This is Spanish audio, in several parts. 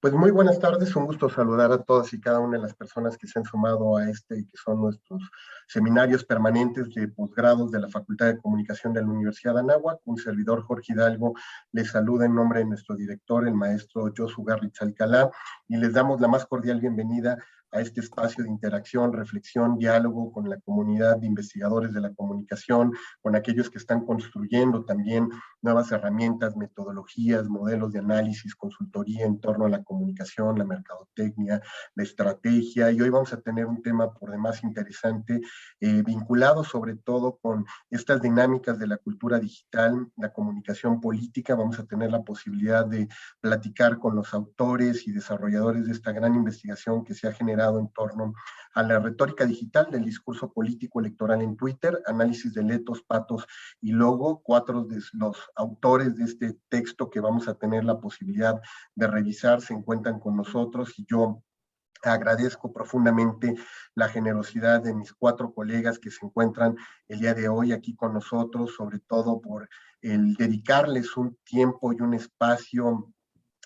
Pues muy buenas tardes, un gusto saludar a todas y cada una de las personas que se han sumado a este, que son nuestros seminarios permanentes de posgrados de la Facultad de Comunicación de la Universidad de Anáhuac. Un servidor, Jorge Hidalgo, les saluda en nombre de nuestro director, el maestro Josu Garritz Alcalá, y les damos la más cordial bienvenida a este espacio de interacción, reflexión, diálogo con la comunidad de investigadores de la comunicación, con aquellos que están construyendo también nuevas herramientas, metodologías, modelos de análisis, consultoría en torno a la comunicación, la mercadotecnia, la estrategia. Y hoy vamos a tener un tema por demás interesante, vinculado sobre todo con estas dinámicas de la cultura digital, la comunicación política. Vamos a tener la posibilidad de platicar con los autores y desarrolladores de esta gran investigación que se ha generado en torno a la retórica digital del discurso político electoral en Twitter, análisis de letos, patos y logo. Cuatro de los autores de este texto que vamos a tener la posibilidad de revisar se encuentran con nosotros, y yo agradezco profundamente la generosidad de mis cuatro colegas que se encuentran el día de hoy aquí con nosotros, sobre todo por el dedicarles un tiempo y un espacio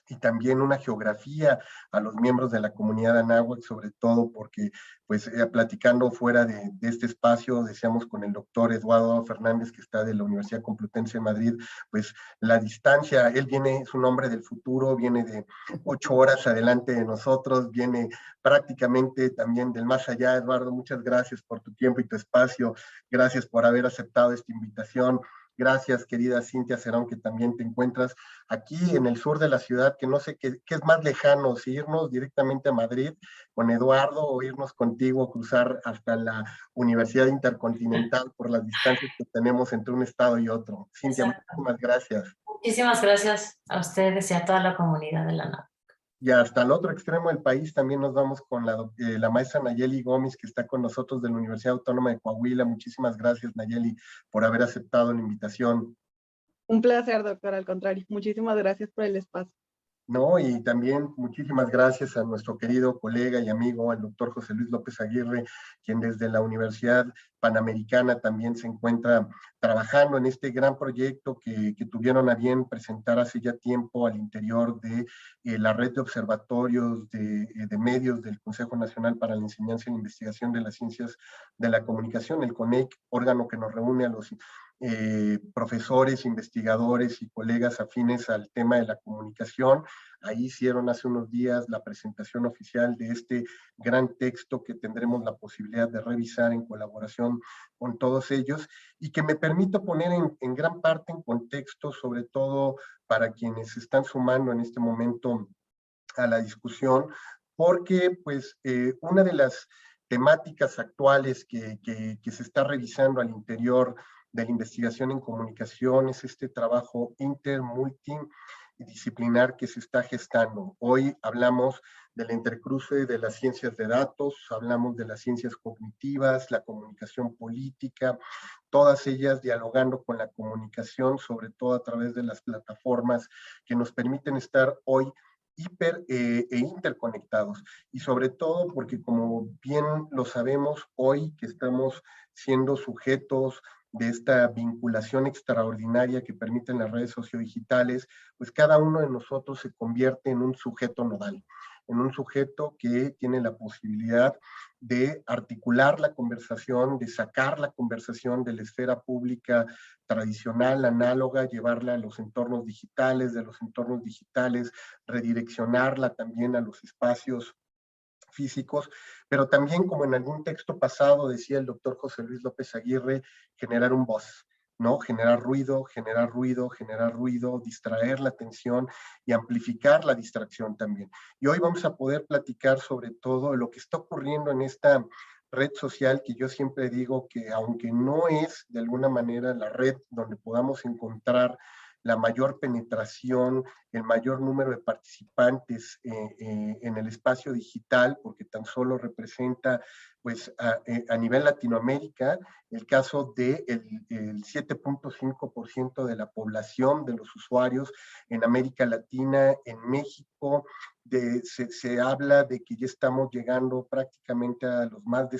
y también una geografía a los miembros de la comunidad anáhuac, sobre todo porque, pues, platicando fuera de este espacio, decíamos con el doctor Eduardo Fernández, que está de la Universidad Complutense de Madrid, pues la distancia, él viene, es un hombre del futuro, viene de 8 horas adelante de nosotros, viene prácticamente también del más allá. Eduardo, muchas gracias por tu tiempo y tu espacio, gracias por haber aceptado esta invitación. Gracias, querida Cintia Cerón, que también te encuentras aquí en el sur de la ciudad, que no sé qué es más lejano, si irnos directamente a Madrid con Eduardo o irnos contigo, cruzar hasta la Universidad Intercontinental por las distancias que tenemos entre un estado y otro. Cintia, Exacto. muchísimas gracias. Muchísimas gracias a ustedes y a toda la comunidad de la NAP. Y hasta el otro extremo del país también nos vamos con la maestra Nayeli Gómez, que está con nosotros de la Universidad Autónoma de Coahuila. Muchísimas gracias, Nayeli, por haber aceptado la invitación. Un placer, doctor, al contrario. Muchísimas gracias por el espacio. ¿No? Y también muchísimas gracias a nuestro querido colega y amigo, al doctor José Luis López Aguirre, quien desde la Universidad Panamericana también se encuentra trabajando en este gran proyecto que tuvieron a bien presentar hace ya tiempo al interior de la red de observatorios de medios del Consejo Nacional para la Enseñanza y la Investigación de las Ciencias de la Comunicación, el CONEC, órgano que nos reúne a los profesores, investigadores y colegas afines al tema de la comunicación. Ahí hicieron hace unos días la presentación oficial de este gran texto que tendremos la posibilidad de revisar en colaboración con todos ellos, y que me permito poner en gran parte en contexto, sobre todo para quienes se están sumando en este momento a la discusión, porque pues una de las temáticas actuales que se está revisando al interior de la investigación en comunicación es este trabajo multidisciplinar que se está gestando. Hoy hablamos del intercruce de las ciencias de datos, hablamos de las ciencias cognitivas, la comunicación política, todas ellas dialogando con la comunicación, sobre todo a través de las plataformas que nos permiten estar hoy interconectados, y sobre todo porque, como bien lo sabemos hoy, que estamos siendo sujetos de esta vinculación extraordinaria que permiten las redes sociodigitales, pues cada uno de nosotros se convierte en un sujeto nodal, en un sujeto que tiene la posibilidad de articular la conversación, de sacar la conversación de la esfera pública tradicional, análoga, llevarla a los entornos digitales, de los entornos digitales, redireccionarla también a los espacios físicos, pero también, como en algún texto pasado decía el doctor José Luis López Aguirre, generar un voz, ¿no? Generar ruido, generar ruido, generar ruido, distraer la atención y amplificar la distracción también. Y hoy vamos a poder platicar sobre todo lo que está ocurriendo en esta red social, que yo siempre digo que, aunque no es de alguna manera la red donde podamos encontrar la mayor penetración, el mayor número de participantes en el espacio digital, porque tan solo representa, pues, a nivel Latinoamérica, el caso del 7.5% de la población de los usuarios, en América Latina, en México, se habla de que ya estamos llegando prácticamente a los más de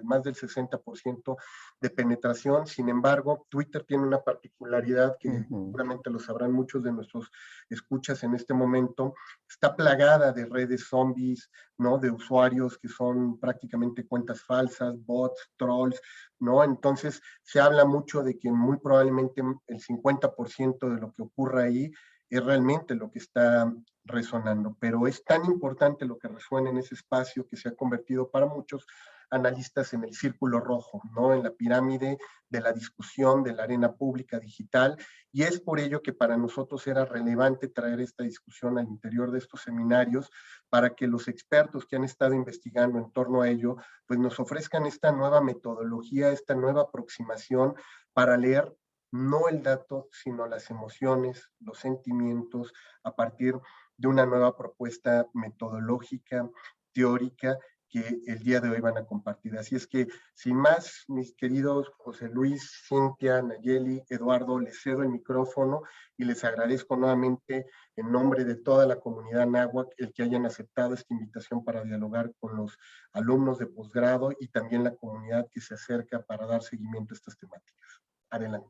más del 60% de penetración. Sin embargo, Twitter tiene una particularidad que seguramente lo sabrán muchos de nuestros escuchas en este momento. Está plagada de redes zombies, ¿no? De usuarios que son prácticamente cuentas falsas, bots, trolls, ¿no? Entonces se habla mucho de que muy probablemente el 50% de lo que ocurra ahí es realmente lo que está resonando, pero es tan importante lo que resuena en ese espacio que se ha convertido para muchos analistas en el círculo rojo, ¿no? En la pirámide de la discusión de la arena pública digital, y es por ello que para nosotros era relevante traer esta discusión al interior de estos seminarios para que los expertos que han estado investigando en torno a ello, pues nos ofrezcan esta nueva metodología, esta nueva aproximación para leer no el dato, sino las emociones, los sentimientos, a partir de una nueva propuesta metodológica, teórica, que el día de hoy van a compartir. Así es que, sin más, mis queridos José Luis, Cintia, Nayeli, Eduardo, les cedo el micrófono y les agradezco nuevamente en nombre de toda la comunidad náhuatl el que hayan aceptado esta invitación para dialogar con los alumnos de posgrado y también la comunidad que se acerca para dar seguimiento a estas temáticas. Adelante.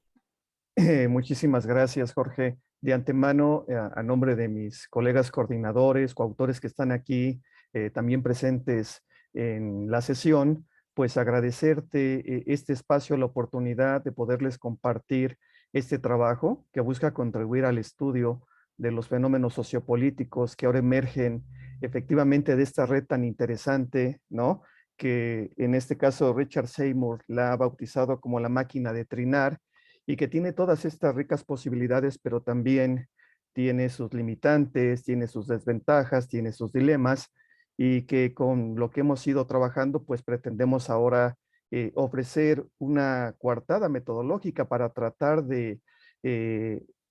Muchísimas gracias, Jorge. De antemano, a nombre de mis colegas coordinadores, coautores que están aquí, también presentes en la sesión, pues agradecerte este espacio, la oportunidad de poderles compartir este trabajo que busca contribuir al estudio de los fenómenos sociopolíticos que ahora emergen efectivamente de esta red tan interesante, ¿no? Que en este caso Richard Seymour la ha bautizado como la máquina de trinar, y que tiene todas estas ricas posibilidades, pero también tiene sus limitantes, tiene sus desventajas, tiene sus dilemas, y que con lo que hemos ido trabajando, pues pretendemos ahora ofrecer una coartada metodológica para tratar de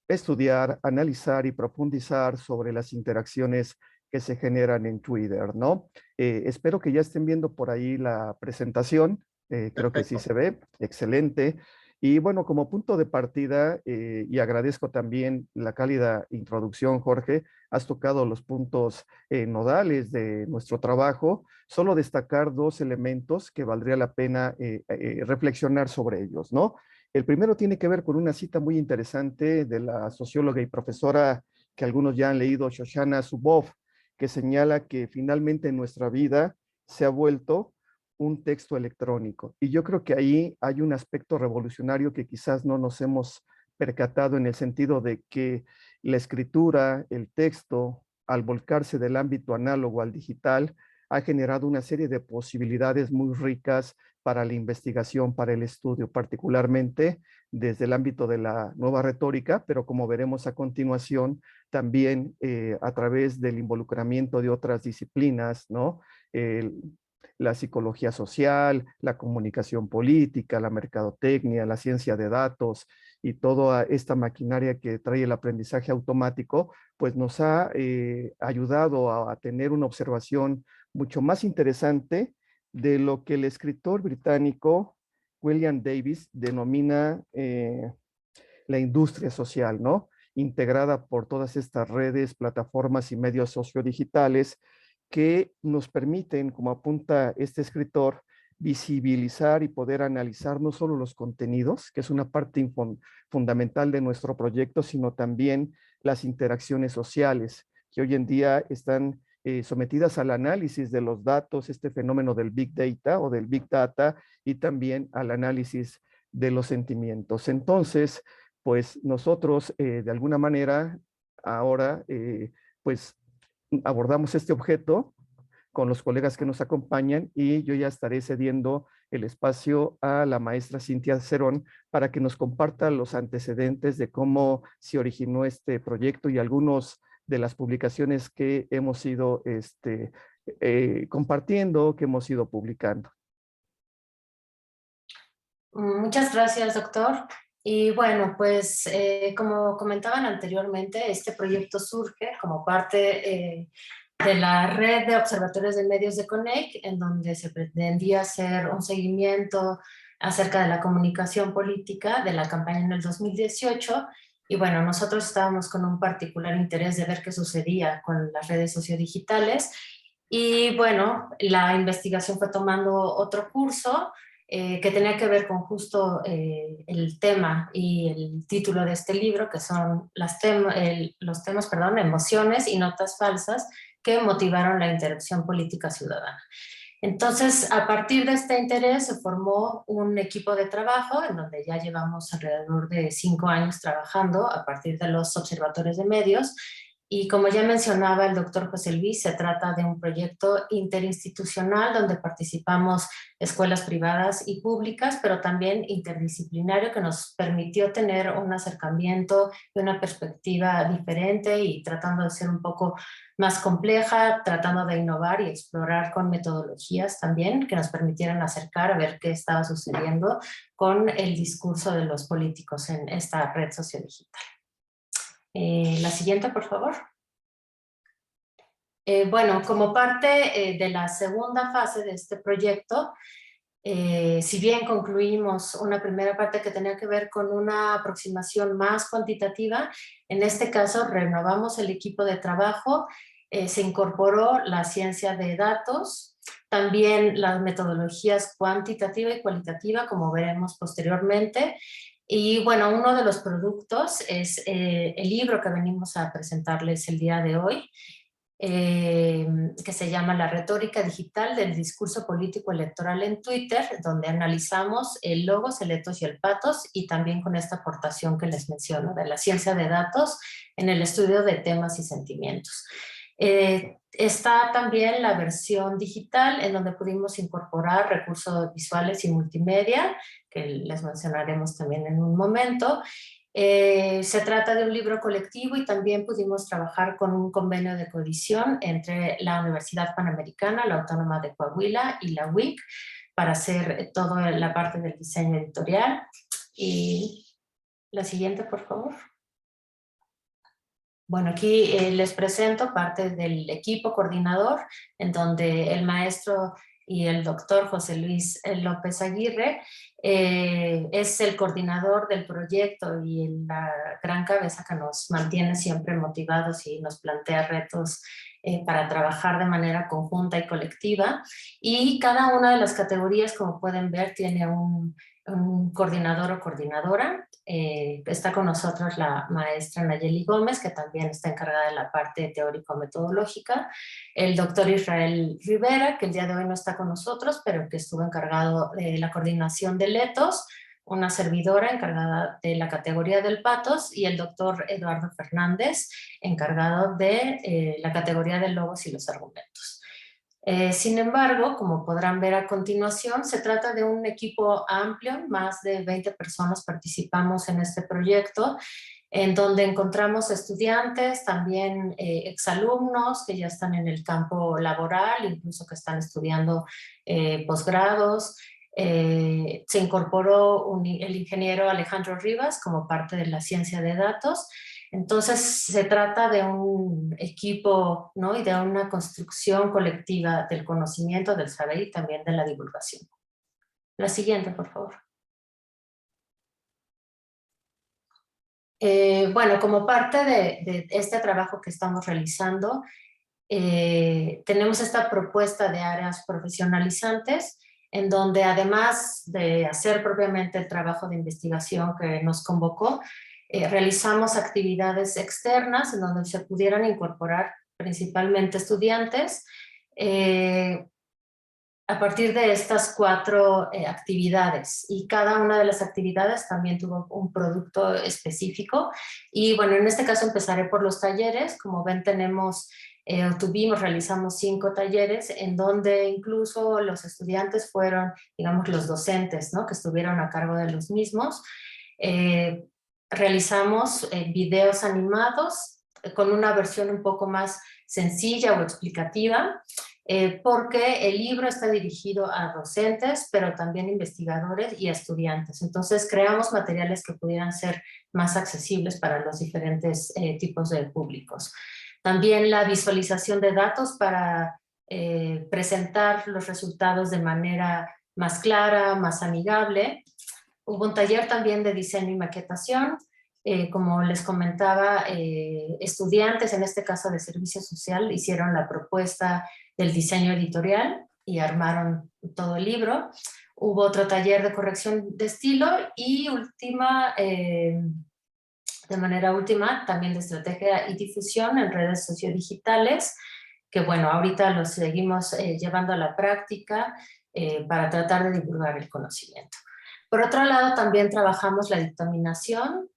estudiar, analizar y profundizar sobre las interacciones que se generan en Twitter, ¿no? Espero que ya estén viendo por ahí la presentación, creo que sí se ve, excelente. Y bueno, como punto de partida, y agradezco también la cálida introducción, Jorge, has tocado los puntos nodales de nuestro trabajo, solo destacar dos elementos que valdría la pena reflexionar sobre ellos, ¿no? El primero tiene que ver con una cita muy interesante de la socióloga y profesora que algunos ya han leído, Shoshana Zuboff, que señala que finalmente nuestra vida se ha vuelto un texto electrónico. Y yo creo que ahí hay un aspecto revolucionario que quizás no nos hemos percatado, en el sentido de que la escritura, el texto, al volcarse del ámbito análogo al digital, ha generado una serie de posibilidades muy ricas para la investigación, para el estudio, particularmente desde el ámbito de la nueva retórica, pero como veremos a continuación, también a través del involucramiento de otras disciplinas, ¿no? La psicología social, la comunicación política, la mercadotecnia, la ciencia de datos y toda esta maquinaria que trae el aprendizaje automático, pues nos ha ayudado a tener una observación mucho más interesante de lo que el escritor británico William Davies denomina la industria social, ¿no? Integrada por todas estas redes, plataformas y medios sociodigitales que nos permiten, como apunta este escritor, visibilizar y poder analizar no solo los contenidos, que es una parte fundamental de nuestro proyecto, sino también las interacciones sociales, que hoy en día están sometidas al análisis de los datos, este fenómeno del Big Data o del Big Data, y también al análisis de los sentimientos. Entonces, pues nosotros de alguna manera ahora pues abordamos este objeto con los colegas que nos acompañan, y yo ya estaré cediendo el espacio a la maestra Cintia Cerón para que nos comparta los antecedentes de cómo se originó este proyecto y algunos de las publicaciones que hemos ido compartiendo, que hemos ido publicando. Muchas gracias, doctor. Y bueno, pues como comentaban anteriormente, este proyecto surge como parte de la red de observatorios de medios de CONEC, en donde se pretendía hacer un seguimiento acerca de la comunicación política de la campaña en el 2018, Y bueno, nosotros estábamos con un particular interés de ver qué sucedía con las redes sociodigitales. Y bueno, la investigación fue tomando otro curso que tenía que ver con justo el tema y el título de este libro, que son los temas, perdón, emociones y notas falsas que motivaron la interacción política ciudadana. Entonces, a partir de este interés se formó un equipo de trabajo en donde ya llevamos alrededor de 5 años trabajando a partir de los observatorios de medios. Y como ya mencionaba el doctor José Luis, se trata de un proyecto interinstitucional donde participamos escuelas privadas y públicas, pero también interdisciplinario, que nos permitió tener un acercamiento y una perspectiva diferente y tratando de ser un poco más compleja, tratando de innovar y explorar con metodologías también que nos permitieran acercar a ver qué estaba sucediendo con el discurso de los políticos en esta red sociodigital. La siguiente, por favor. Bueno, como parte de la segunda fase de este proyecto, si bien concluimos una primera parte que tenía que ver con una aproximación más cuantitativa, en este caso renovamos el equipo de trabajo, se incorporó la ciencia de datos, también las metodologías cuantitativa y cualitativa, como veremos posteriormente. Y bueno, uno de los productos es el libro que venimos a presentarles el día de hoy, que se llama La retórica digital del discurso político electoral en Twitter, donde analizamos el logos, el ethos y el pathos, y también con esta aportación que les menciono de la ciencia de datos en el estudio de temas y sentimientos. Está también la versión digital en donde pudimos incorporar recursos visuales y multimedia, que les mencionaremos también en un momento. Se trata de un libro colectivo y también pudimos trabajar con un convenio de coedición entre la Universidad Panamericana, la Autónoma de Coahuila y la UIC para hacer toda la parte del diseño editorial. Y la siguiente, por favor. Bueno, aquí les presento parte del equipo coordinador, en donde el maestro y el doctor José Luis López Aguirre es el coordinador del proyecto y la gran cabeza que nos mantiene siempre motivados y nos plantea retos para trabajar de manera conjunta y colectiva. Y cada una de las categorías, como pueden ver, tiene un coordinador o coordinadora. Está con nosotros la maestra Nayeli Gómez, que también está encargada de la parte teórico-metodológica, el doctor Israel Rivera, que el día de hoy no está con nosotros, pero que estuvo encargado de la coordinación de letos, una servidora encargada de la categoría del pathos, y el doctor Eduardo Fernández, encargado de la categoría de logos y los argumentos. Sin embargo, como podrán ver a continuación, se trata de un equipo amplio, más de 20 personas participamos en este proyecto, en donde encontramos estudiantes, también exalumnos que ya están en el campo laboral, incluso que están estudiando posgrados. Se incorporó el ingeniero Alejandro Rivas como parte de la ciencia de datos. Entonces se trata de un equipo, ¿no? Y de una construcción colectiva del conocimiento, del saber y también de la divulgación. La siguiente, por favor. Bueno, como parte de este trabajo que estamos realizando, tenemos esta propuesta de áreas profesionalizantes, en donde además de hacer propiamente el trabajo de investigación que nos convocó, realizamos actividades externas en donde se pudieran incorporar principalmente estudiantes. A partir de estas 4 actividades, y cada una de las actividades también tuvo un producto específico. Y bueno, en este caso empezaré por los talleres. Como ven, realizamos 5 talleres en donde incluso los estudiantes fueron, digamos, los docentes, ¿no? Que estuvieron a cargo de los mismos. Realizamos videos animados con una versión un poco más sencilla o explicativa, porque el libro está dirigido a docentes, pero también investigadores y a estudiantes. Entonces creamos materiales que pudieran ser más accesibles para los diferentes tipos de públicos. También la visualización de datos para presentar los resultados de manera más clara, más amigable. Hubo un taller también de diseño y maquetación, como les comentaba, estudiantes, en este caso de servicio social, hicieron la propuesta del diseño editorial y armaron todo el libro. Hubo otro taller de corrección de estilo y de manera última, también de estrategia y difusión en redes sociodigitales, que bueno, ahorita lo seguimos llevando a la práctica para tratar de divulgar el conocimiento. Por otro lado, también trabajamos la dictaminación,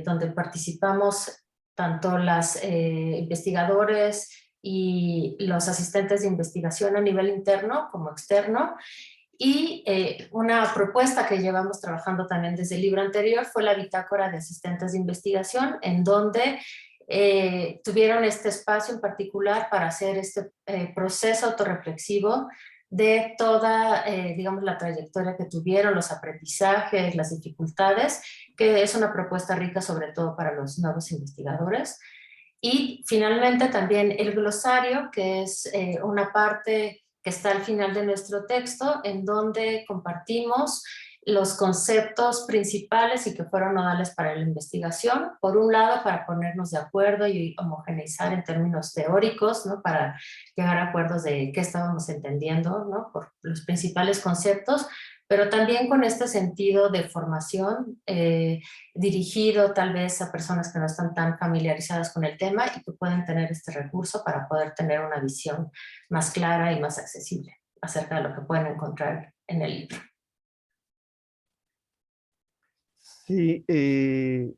donde participamos tanto las investigadores y los asistentes de investigación a nivel interno como externo. Y una propuesta que llevamos trabajando también desde el libro anterior fue la bitácora de asistentes de investigación, en donde tuvieron este espacio en particular para hacer este proceso autorreflexivo de toda, digamos, la trayectoria que tuvieron, los aprendizajes, las dificultades, que es una propuesta rica sobre todo para los nuevos investigadores. Y finalmente también el glosario, que es una parte que está al final de nuestro texto, en donde compartimos los conceptos principales y que fueron nodales para la investigación. Por un lado, para ponernos de acuerdo y homogeneizar en términos teóricos, ¿no? Para llegar a acuerdos de qué estábamos entendiendo, ¿no? Por los principales conceptos, pero también con este sentido de formación dirigido tal vez a personas que no están tan familiarizadas con el tema y que pueden tener este recurso para poder tener una visión más clara y más accesible acerca de lo que pueden encontrar en el libro. Sí,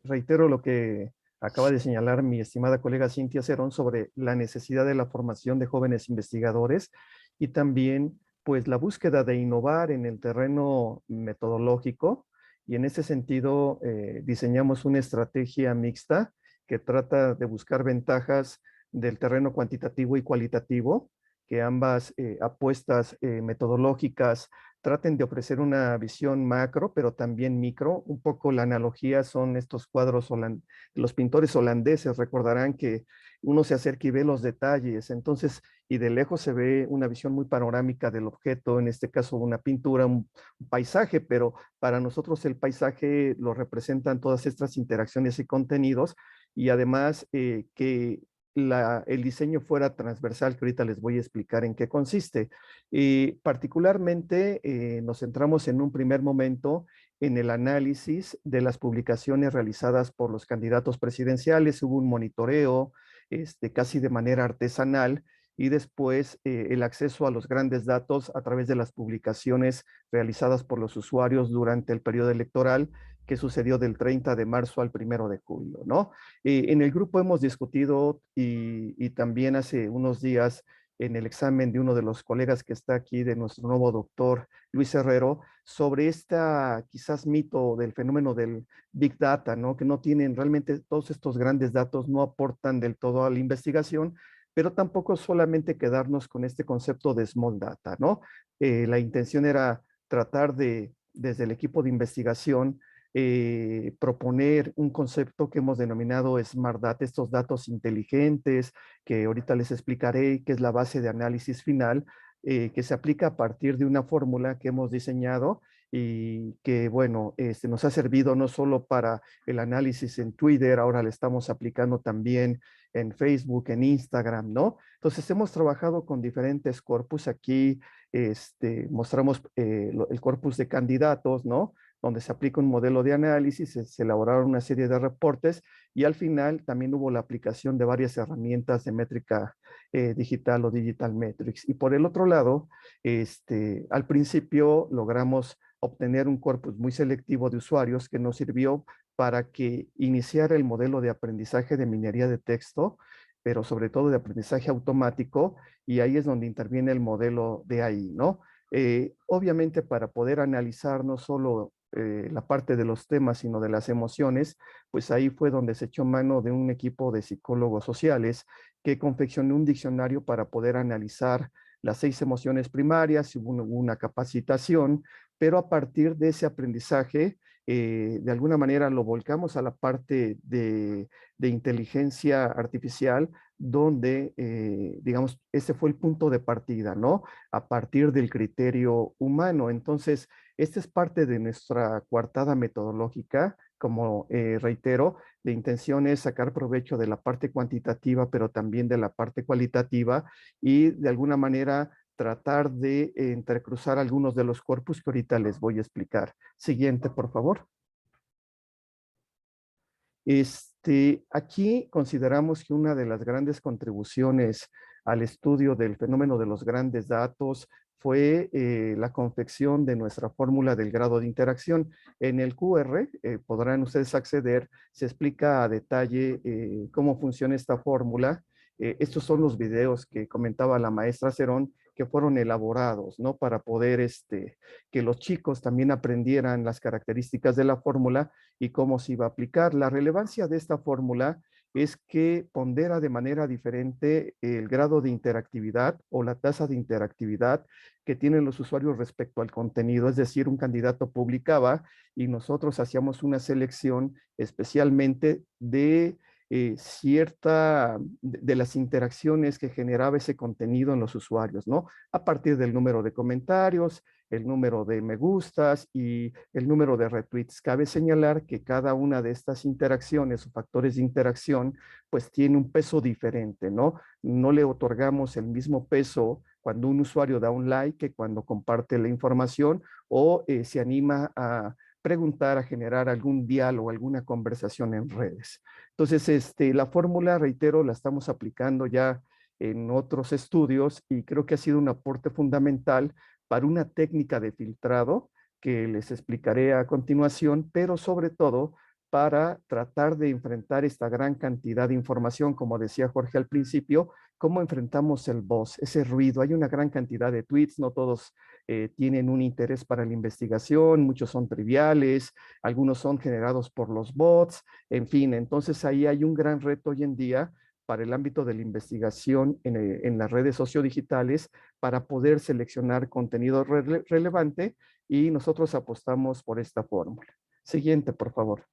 reitero lo que acaba de señalar mi estimada colega Cintia Cerón sobre la necesidad de la formación de jóvenes investigadores y también pues la búsqueda de innovar en el terreno metodológico, y en ese sentido diseñamos una estrategia mixta que trata de buscar ventajas del terreno cuantitativo y cualitativo, que ambas apuestas metodológicas traten de ofrecer una visión macro, pero también micro. Un poco la analogía son estos cuadros los pintores holandeses. Recordarán que uno se acerca y ve los detalles, entonces, y de lejos se ve una visión muy panorámica del objeto, en este caso una pintura, un paisaje, pero para nosotros el paisaje lo representan todas estas interacciones y contenidos, y además que el diseño fuera transversal, que ahorita les voy a explicar en qué consiste. Particularmente nos centramos en un primer momento en el análisis de las publicaciones realizadas por los candidatos presidenciales. Hubo un monitoreo casi de manera artesanal, y después el acceso a los grandes datos a través de las publicaciones realizadas por los usuarios durante el periodo electoral que sucedió del 30 de marzo al 1 de julio, ¿no? En el grupo hemos discutido y también hace unos días en el examen de uno de los colegas que está aquí, de nuestro nuevo doctor Luis Herrero, sobre esta quizás mito del fenómeno del Big Data, ¿no? Que no tienen realmente, todos estos grandes datos no aportan del todo a la investigación, pero tampoco solamente quedarnos con este concepto de small data, ¿no? La intención era tratar de, desde el equipo de investigación, proponer un concepto que hemos denominado Smart Data, estos datos inteligentes, que ahorita les explicaré, que es la base de análisis final, que se aplica a partir de una fórmula que hemos diseñado y que, bueno, nos ha servido no solo para el análisis en Twitter, ahora le estamos aplicando también en Facebook, en Instagram, ¿no? Entonces hemos trabajado con diferentes corpus. Aquí mostramos el corpus de candidatos, ¿no? Donde se aplica un modelo de análisis, se elaboraron una serie de reportes, y al final también hubo la aplicación de varias herramientas de métrica digital o digital metrics. Y por el otro lado, al principio logramos obtener un corpus muy selectivo de usuarios que nos sirvió para que iniciara el modelo de aprendizaje de minería de texto, pero sobre todo de aprendizaje automático, y ahí es donde interviene el modelo de AI, ¿no? Obviamente, para poder analizar no solo la parte de los temas, sino de las emociones, pues ahí fue donde se echó mano de un equipo de psicólogos sociales que confeccionó un diccionario para poder analizar las 6 emociones primarias. Hubo una capacitación, pero a partir de ese aprendizaje, de alguna manera lo volcamos a la parte de inteligencia artificial, donde, digamos, ese fue el punto de partida, ¿no? A partir del criterio humano. Entonces, esta es parte de nuestra coartada metodológica, como reitero, la intención es sacar provecho de la parte cuantitativa, pero también de la parte cualitativa y de alguna manera tratar de entrecruzar algunos de los corpus que ahorita les voy a explicar. Siguiente, por favor. Aquí consideramos que una de las grandes contribuciones al estudio del fenómeno de los grandes datos fue la confección de nuestra fórmula del grado de interacción. En el QR podrán ustedes acceder, se explica a detalle cómo funciona esta fórmula. Estos son los videos que comentaba la maestra Cerón, que fueron elaborados, ¿no? Para poder que los chicos también aprendieran las características de la fórmula y cómo se iba a aplicar. La relevancia de esta fórmula es que pondera de manera diferente el grado de interactividad o la tasa de interactividad que tienen los usuarios respecto al contenido. Es decir, un candidato publicaba y nosotros hacíamos una selección especialmente de de las interacciones que generaba ese contenido en los usuarios, ¿no? A partir del número de comentarios, el número de me gustas y el número de retweets. Cabe señalar que cada una de estas interacciones o factores de interacción pues tiene un peso diferente, ¿no? No le otorgamos el mismo peso cuando un usuario da un like que cuando comparte la información o se anima a preguntar, a generar algún diálogo, alguna conversación en redes. Entonces, la fórmula, reitero, la estamos aplicando ya en otros estudios y creo que ha sido un aporte fundamental para una técnica de filtrado que les explicaré a continuación, pero sobre todo para tratar de enfrentar esta gran cantidad de información, como decía Jorge al principio, cómo enfrentamos el buzz, ese ruido. Hay una gran cantidad de tweets, no todos tienen un interés para la investigación, muchos son triviales, algunos son generados por los bots, en fin, entonces ahí hay un gran reto hoy en día para el ámbito de la investigación en las redes sociodigitales para poder seleccionar contenido relevante y nosotros apostamos por esta fórmula. Siguiente, por favor.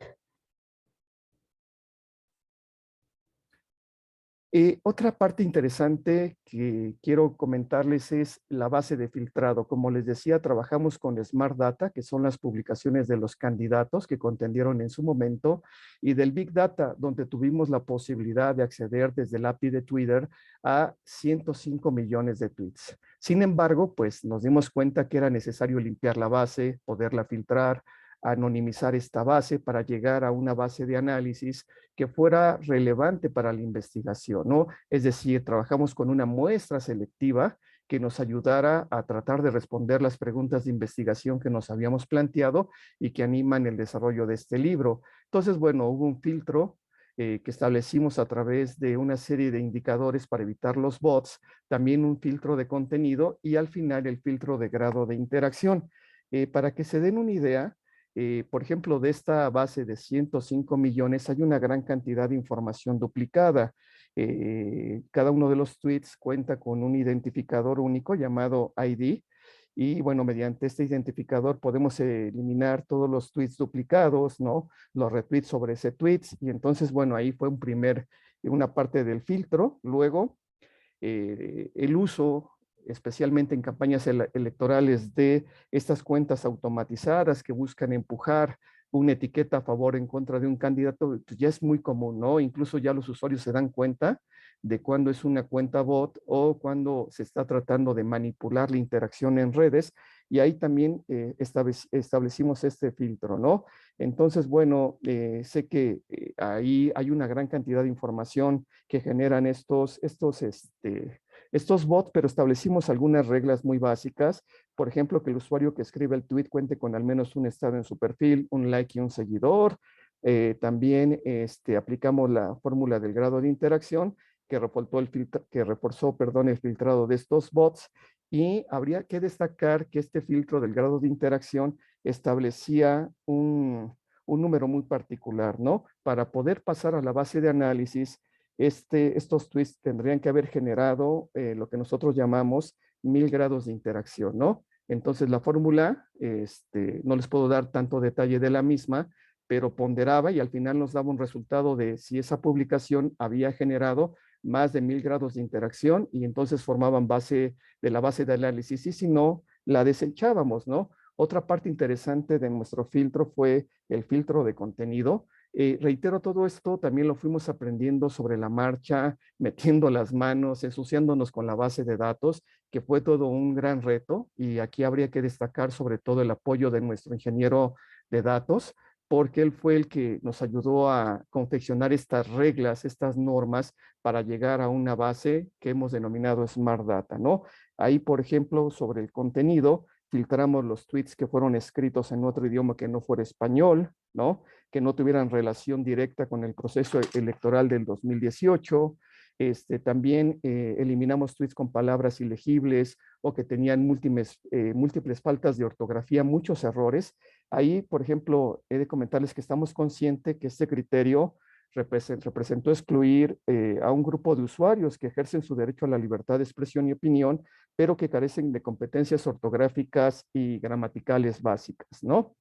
Otra parte interesante que quiero comentarles es la base de filtrado. Como les decía, trabajamos con Smart Data, que son las publicaciones de los candidatos que contendieron en su momento, y del Big Data, donde tuvimos la posibilidad de acceder desde el API de Twitter a 105 millones de tweets. Sin embargo, pues nos dimos cuenta que era necesario limpiar la base, poderla filtrar, anonimizar esta base para llegar a una base de análisis que fuera relevante para la investigación, ¿no? Es decir, trabajamos con una muestra selectiva que nos ayudara a tratar de responder las preguntas de investigación que nos habíamos planteado y que animan el desarrollo de este libro. Entonces, bueno, hubo un filtro que establecimos a través de una serie de indicadores para evitar los bots, también un filtro de contenido y al final el filtro de grado de interacción. Para que se den una idea, por ejemplo, de esta base de 105 millones hay una gran cantidad de información duplicada. Cada uno de los tweets cuenta con un identificador único llamado ID y bueno, mediante este identificador podemos eliminar todos los tweets duplicados, ¿no? Los retweets sobre ese tweet y entonces, bueno, ahí fue una parte del filtro. Luego, el uso especialmente en campañas electorales de estas cuentas automatizadas que buscan empujar una etiqueta a favor o en contra de un candidato, pues ya es muy común, ¿no? Incluso ya los usuarios se dan cuenta de cuando es una cuenta bot o cuando se está tratando de manipular la interacción en redes y ahí también establecimos este filtro, ¿no? Entonces, bueno, sé que ahí hay una gran cantidad de información que generan estos bots, pero establecimos algunas reglas muy básicas. Por ejemplo, que el usuario que escribe el tweet cuente con al menos un estado en su perfil, un like y un seguidor. También aplicamos la fórmula del grado de interacción que reforzó el filtrado de estos bots. Y habría que destacar que este filtro del grado de interacción establecía un número muy particular, ¿no? Para poder pasar a la base de análisis, estos tweets tendrían que haber generado lo que nosotros llamamos 1000 grados de interacción, ¿no? Entonces la fórmula, no les puedo dar tanto detalle de la misma, pero ponderaba y al final nos daba un resultado de si esa publicación había generado más de 1000 grados de interacción y entonces formaban base de la base de análisis y si no, la desechábamos, ¿no? Otra parte interesante de nuestro filtro fue el filtro de contenido. Reitero, todo esto también lo fuimos aprendiendo sobre la marcha, metiendo las manos, ensuciándonos con la base de datos, que fue todo un gran reto. Y aquí habría que destacar sobre todo el apoyo de nuestro ingeniero de datos, porque él fue el que nos ayudó a confeccionar estas reglas, estas normas, para llegar a una base que hemos denominado Smart Data, ¿no? Ahí, por ejemplo, sobre el contenido, filtramos los tweets que fueron escritos en otro idioma que no fuera español, ¿no? Que no tuvieran relación directa con el proceso electoral del 2018. También eliminamos tweets con palabras ilegibles o que tenían múltiples faltas de ortografía, muchos errores. Ahí, por ejemplo, he de comentarles que estamos conscientes que este criterio representó excluir a un grupo de usuarios que ejercen su derecho a la libertad de expresión y opinión, pero que carecen de competencias ortográficas y gramaticales básicas, ¿no?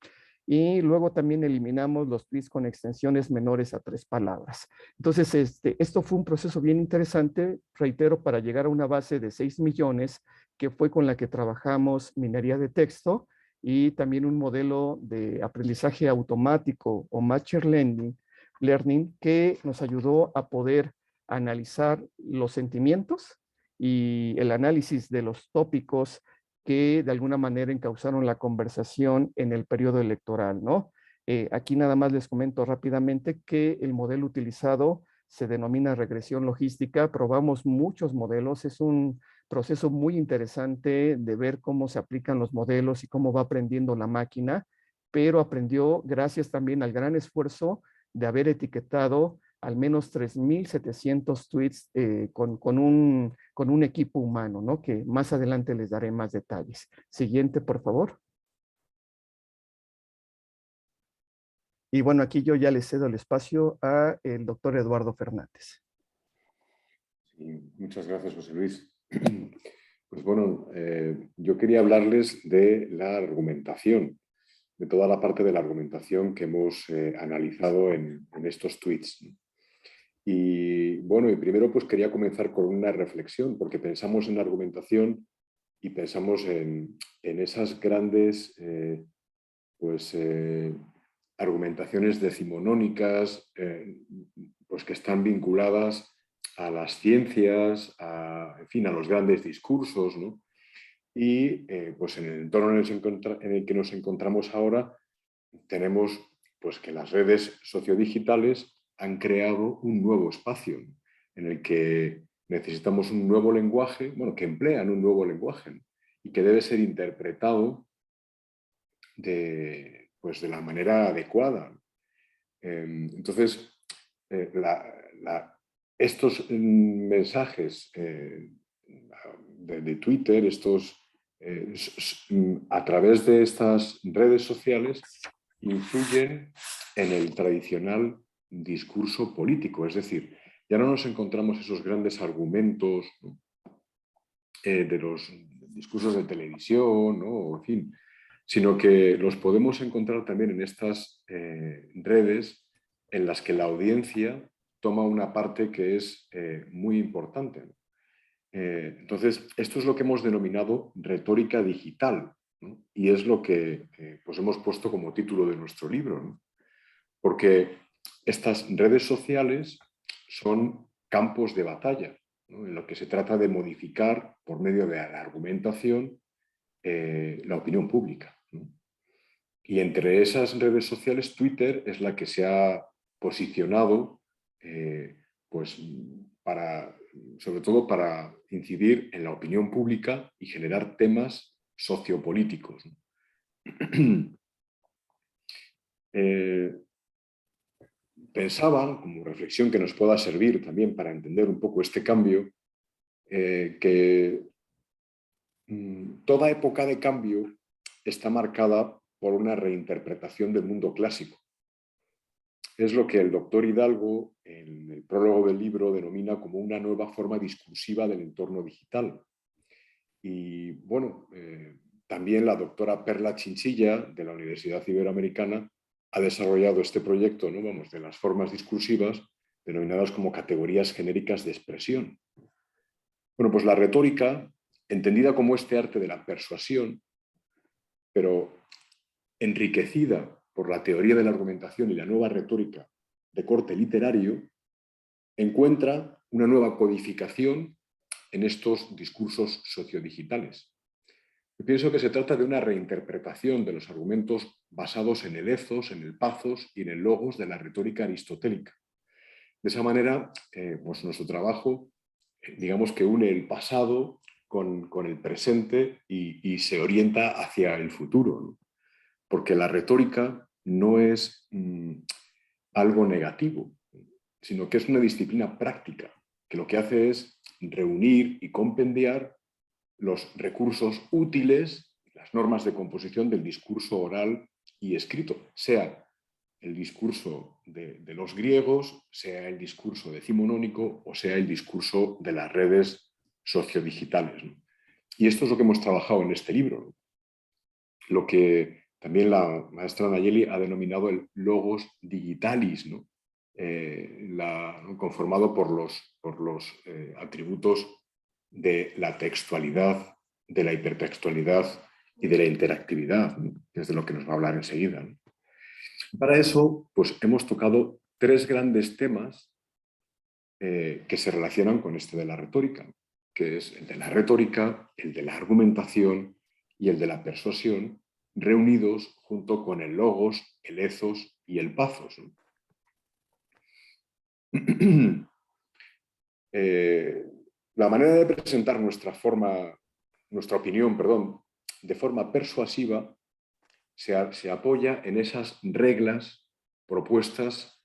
Y luego también eliminamos los tweets con extensiones menores a 3 palabras. Entonces, esto fue un proceso bien interesante, reitero, para llegar a una base de 6 millones, que fue con la que trabajamos minería de texto y también un modelo de aprendizaje automático o machine learning que nos ayudó a poder analizar los sentimientos y el análisis de los tópicos que de alguna manera encauzaron la conversación en el periodo electoral, ¿no? Aquí nada más les comento rápidamente que el modelo utilizado se denomina regresión logística. Probamos muchos modelos, es un proceso muy interesante de ver cómo se aplican los modelos y cómo va aprendiendo la máquina, pero aprendió gracias también al gran esfuerzo de haber etiquetado al menos 3,700 tweets con un equipo humano, ¿no? Que más adelante les daré más detalles. Siguiente, por favor. Y bueno, aquí yo ya le cedo el espacio a el doctor Eduardo Fernández. Sí, muchas gracias, José Luis. Pues bueno, yo quería hablarles de la argumentación, de toda la parte de la argumentación que hemos analizado en estos tweets. Y bueno, y primero pues quería comenzar con una reflexión, porque pensamos en la argumentación y pensamos en esas grandes argumentaciones decimonónicas pues que están vinculadas a las ciencias, en fin, a los grandes discursos, ¿no? Y pues en el entorno en el que nos encontramos ahora tenemos pues que las redes sociodigitales han creado un nuevo espacio en el que necesitamos un nuevo lenguaje, bueno, que emplean un nuevo lenguaje, ¿no? Y que debe ser interpretado de la manera adecuada. Entonces, estos mensajes de Twitter, a través de estas redes sociales, influyen en el tradicional discurso político. Es decir, ya no nos encontramos esos grandes argumentos, ¿no? De los discursos de televisión, ¿no? En fin, sino que los podemos encontrar también en estas redes en las que la audiencia toma una parte que es muy importante, ¿no? Entonces, esto es lo que hemos denominado retórica digital, ¿no? Y es lo que pues hemos puesto como título de nuestro libro, ¿no? Porque estas redes sociales son campos de batalla, ¿no? En lo que se trata de modificar por medio de la argumentación la opinión pública, ¿no? Y entre esas redes sociales, Twitter es la que se ha posicionado pues sobre todo para incidir en la opinión pública y generar temas sociopolíticos, ¿no? Pensaba, como reflexión que nos pueda servir también para entender un poco este cambio, que toda época de cambio está marcada por una reinterpretación del mundo clásico. Es lo que el doctor Hidalgo, en el prólogo del libro, denomina como una nueva forma discursiva del entorno digital. Y bueno, también la doctora Perla Chinchilla, de la Universidad Iberoamericana, ha desarrollado este proyecto, ¿no? Vamos, de las formas discursivas, denominadas como categorías genéricas de expresión. Bueno, pues la retórica, entendida como este arte de la persuasión, pero enriquecida por la teoría de la argumentación y la nueva retórica de corte literario, encuentra una nueva codificación en estos discursos sociodigitales. Yo pienso que se trata de una reinterpretación de los argumentos basados en el ethos, en el pathos y en el logos de la retórica aristotélica. De esa manera, pues nuestro trabajo, digamos que une el pasado con el presente y se orienta hacia el futuro, ¿no? Porque la retórica no es algo negativo, sino que es una disciplina práctica, que lo que hace es reunir y compendiar los recursos útiles, las normas de composición del discurso oral y escrito, sea el discurso de los griegos, sea el discurso decimonónico o sea el discurso de las redes sociodigitales, ¿no? Y esto es lo que hemos trabajado en este libro, ¿no? Lo que también la maestra Nayeli ha denominado el logos digitalis, ¿no? Conformado por los atributos de la textualidad, de la hipertextualidad y de la interactividad, ¿no? Que es de lo que nos va a hablar enseguida, ¿no? Para eso, pues hemos tocado tres grandes temas que se relacionan con este de la retórica, ¿no? Que es el de la retórica, el de la argumentación y el de la persuasión, reunidos junto con el logos, el ethos y el pathos, ¿no? La manera de presentar nuestra opinión, de forma persuasiva se apoya en esas reglas propuestas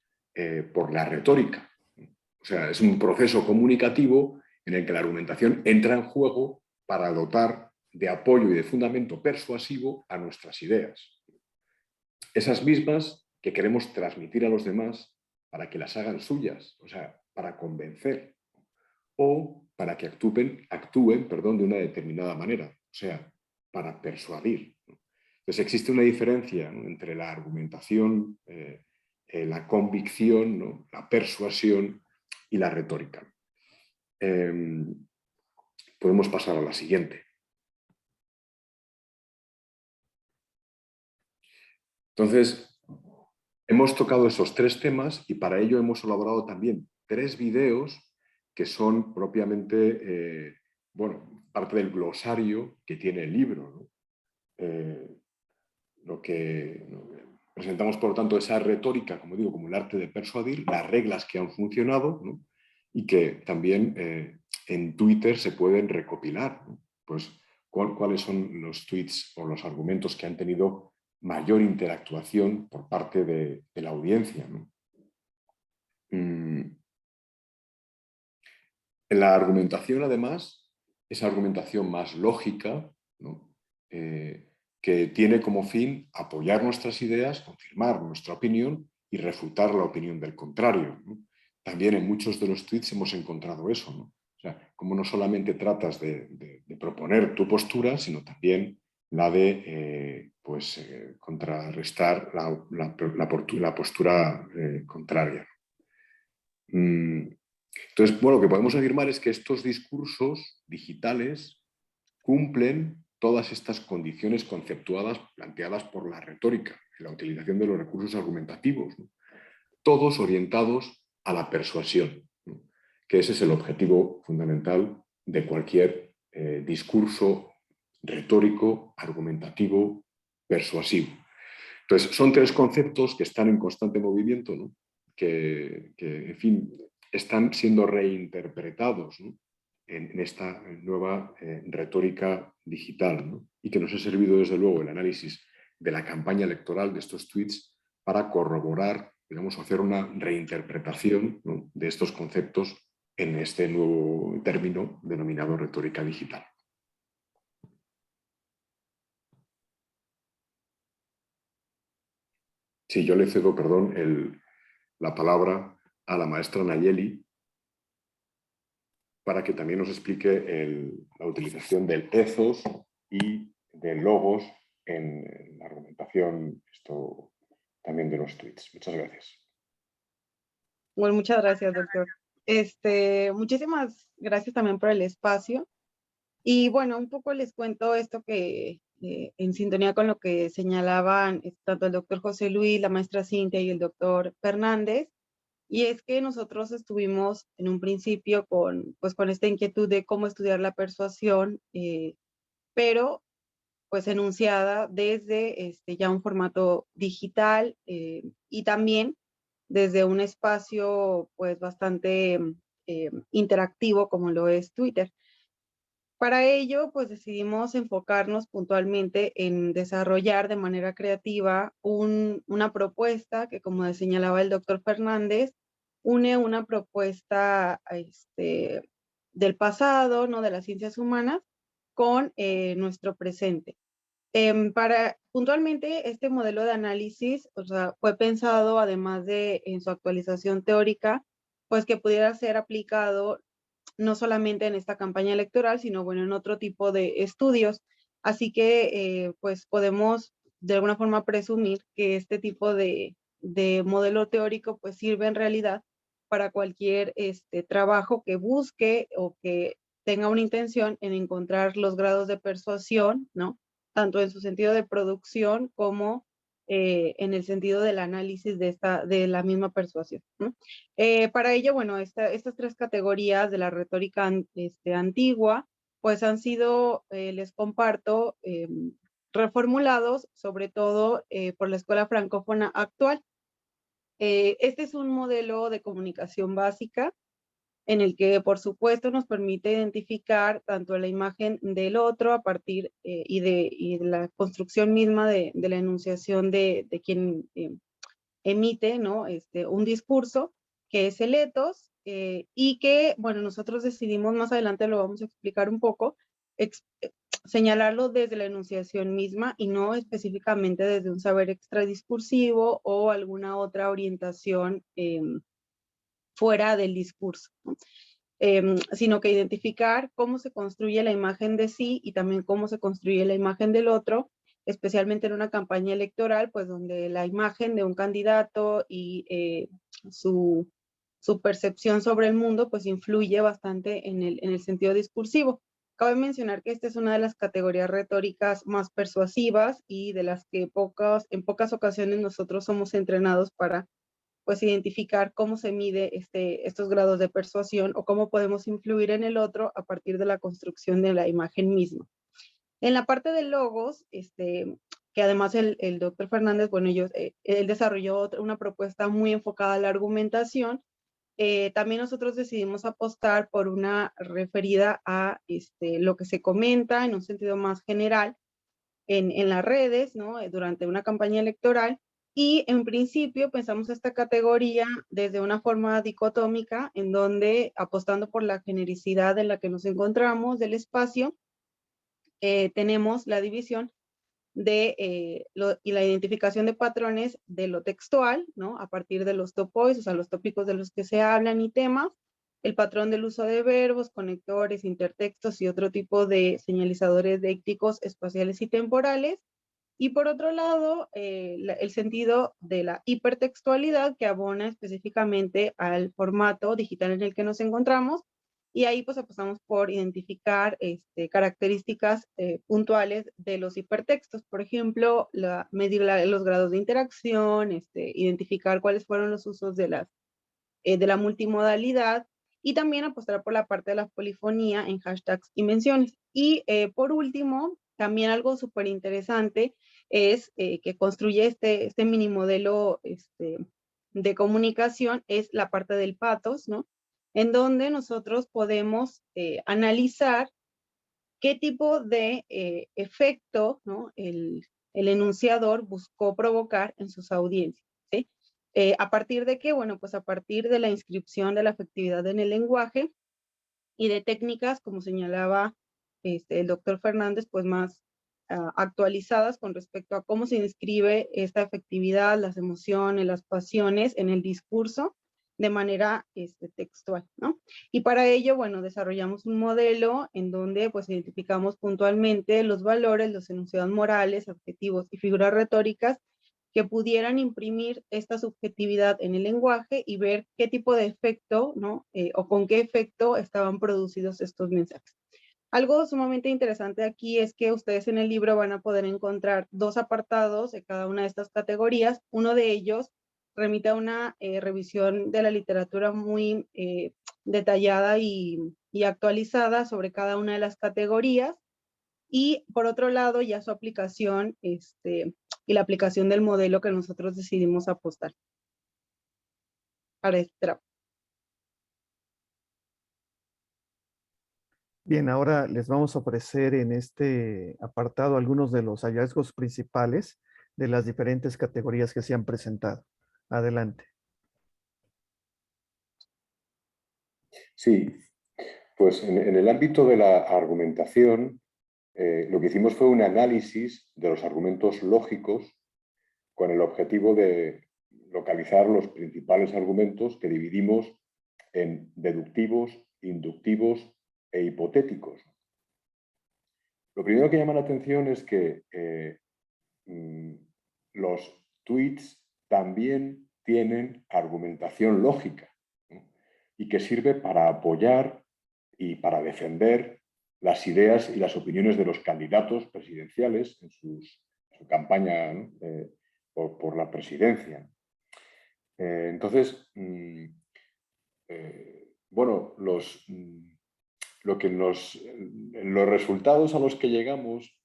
por la retórica. O sea, es un proceso comunicativo en el que la argumentación entra en juego para dotar de apoyo y de fundamento persuasivo a nuestras ideas. Esas mismas que queremos transmitir a los demás para que las hagan suyas, o sea, para convencer, o para que actúen de una determinada manera, o sea, para persuadir. Entonces existe una diferencia, ¿no?, entre la argumentación, la convicción, ¿no?, la persuasión y la retórica. Podemos pasar a la siguiente. Entonces, hemos tocado esos tres temas y para ello hemos elaborado también 3 videos que son propiamente, parte del glosario que tiene el libro, ¿no? Lo que presentamos, por lo tanto, esa retórica, como digo, como el arte de persuadir, las reglas que han funcionado, ¿no?, y que también en Twitter se pueden recopilar, ¿no? Pues cuáles son los tweets o los argumentos que han tenido mayor interactuación por parte de la audiencia, ¿no? En la argumentación, además, esa argumentación más lógica, ¿no?, que tiene como fin apoyar nuestras ideas, confirmar nuestra opinión y refutar la opinión del contrario, ¿no? También en muchos de los tweets hemos encontrado eso, ¿no? O sea, como no solamente tratas de proponer tu postura, sino también la de contrarrestar la postura contraria. Entonces, lo que podemos afirmar es que estos discursos digitales cumplen todas estas condiciones conceptuadas planteadas por la retórica en la utilización de los recursos argumentativos, ¿no?, todos orientados a la persuasión, ¿no?, que ese es el objetivo fundamental de cualquier discurso retórico, argumentativo, persuasivo. Entonces, son 3 conceptos que están en constante movimiento, ¿no?, que, en fin, están siendo reinterpretados, ¿no?, en esta nueva retórica digital, ¿no?, y que nos ha servido, desde luego, el análisis de la campaña electoral de estos tweets para corroborar, digamos, hacer una reinterpretación, ¿no?, de estos conceptos en este nuevo término denominado retórica digital. Sí, yo le cedo, la palabra a la maestra Nayeli para que también nos explique la utilización del ethos y del logos en la argumentación, también de los tweets. Muchas gracias. Bueno, muchas gracias, doctor. Muchísimas gracias también por el espacio. Y bueno, un poco les cuento esto que en sintonía con lo que señalaban tanto el doctor José Luis, la maestra Cintia y el doctor Fernández, y es que nosotros estuvimos en un principio pues, con esta inquietud de cómo estudiar la persuasión, pero pues enunciada desde ya un formato digital y también desde un espacio pues bastante interactivo como lo es Twitter. Para ello, pues decidimos enfocarnos puntualmente en desarrollar de manera creativa una propuesta que, como señalaba el doctor Fernández, une una propuesta del pasado, ¿no? De las ciencias humanas, con nuestro presente. Puntualmente, este modelo de análisis, o sea, fue pensado, además de en su actualización teórica, pues que pudiera ser aplicado no solamente en esta campaña electoral, sino bueno, en otro tipo de estudios. Así que pues podemos de alguna forma presumir que este tipo de modelo teórico pues sirve en realidad para cualquier trabajo que busque o que tenga una intención en encontrar los grados de persuasión, ¿no? Tanto en su sentido de producción como en el sentido del análisis de la misma persuasión, ¿no? Para ello, bueno, estas tres categorías de la retórica antigua, pues han sido, les comparto, reformulados sobre todo por la escuela francófona actual. Este es un modelo de comunicación básica en el que, por supuesto, nos permite identificar tanto la imagen del otro a partir y de la construcción misma de la enunciación de quien emite, ¿no? Un discurso, que es el ethos, y que, bueno, nosotros decidimos, más adelante lo vamos a explicar un poco, señalarlo desde la enunciación misma y no específicamente desde un saber extradiscursivo o alguna otra orientación fuera del discurso, ¿no? Sino que identificar cómo se construye la imagen de sí y también cómo se construye la imagen del otro, especialmente en una campaña electoral, pues donde la imagen de un candidato y su percepción sobre el mundo, pues influye bastante en el sentido discursivo. Cabe mencionar que esta es una de las categorías retóricas más persuasivas y de las que en pocas ocasiones nosotros somos entrenados para pues identificar cómo se mide estos grados de persuasión o cómo podemos influir en el otro a partir de la construcción de la imagen misma. En la parte de logos, que además el doctor Fernández, bueno, él desarrolló una propuesta muy enfocada a la argumentación. También nosotros decidimos apostar por una referida a lo que se comenta en un sentido más general en las redes, ¿no? Durante una campaña electoral. Y en principio pensamos esta categoría desde una forma dicotómica, en donde apostando por la genericidad en la que nos encontramos del espacio, tenemos la división y la identificación de patrones de lo textual, ¿no? A partir de los topois, o sea, los tópicos de los que se hablan y temas, el patrón del uso de verbos, conectores, intertextos y otro tipo de señalizadores décticos, espaciales y temporales. Y por otro lado, el sentido de la hipertextualidad que abona específicamente al formato digital en el que nos encontramos. Y ahí pues apostamos por identificar características puntuales de los hipertextos. Por ejemplo, medir los grados de interacción, identificar cuáles fueron los usos de la multimodalidad y también apostar por la parte de la polifonía en hashtags y menciones. Y por último, también algo súper interesante es que construye este mini modelo de comunicación, es la parte del pathos, ¿no? En donde nosotros podemos analizar qué tipo de efecto, ¿no? el enunciador buscó provocar en sus audiencias, ¿sí? ¿A partir de qué? Bueno, pues a partir de la inscripción de la afectividad en el lenguaje y de técnicas, como señalaba el doctor Fernández, pues más actualizadas con respecto a cómo se inscribe esta afectividad, las emociones, las pasiones en el discurso de manera textual, ¿no? Y para ello, bueno, desarrollamos un modelo en donde pues identificamos puntualmente los valores, los enunciados morales, adjetivos y figuras retóricas que pudieran imprimir esta subjetividad en el lenguaje y ver qué tipo de efecto, ¿no? O con qué efecto estaban producidos estos mensajes. Algo sumamente interesante aquí es que ustedes en el libro van a poder encontrar 2 apartados de cada una de estas categorías. Uno de ellos remite a una revisión de la literatura muy detallada y actualizada sobre cada una de las categorías. Y por otro lado, ya su aplicación y la aplicación del modelo que nosotros decidimos apostar para este trabajo. Bien, ahora les vamos a ofrecer en este apartado algunos de los hallazgos principales de las diferentes categorías que se han presentado. Adelante. Sí, pues en el ámbito de la argumentación, lo que hicimos fue un análisis de los argumentos lógicos con el objetivo de localizar los principales argumentos que dividimos en deductivos, inductivos e hipotéticos. Lo primero que llama la atención es que los tweets también tienen argumentación lógica, ¿no? Y que sirve para apoyar y para defender las ideas y las opiniones de los candidatos presidenciales en su campaña, ¿no? por la presidencia. Entonces, bueno, los resultados a los que llegamos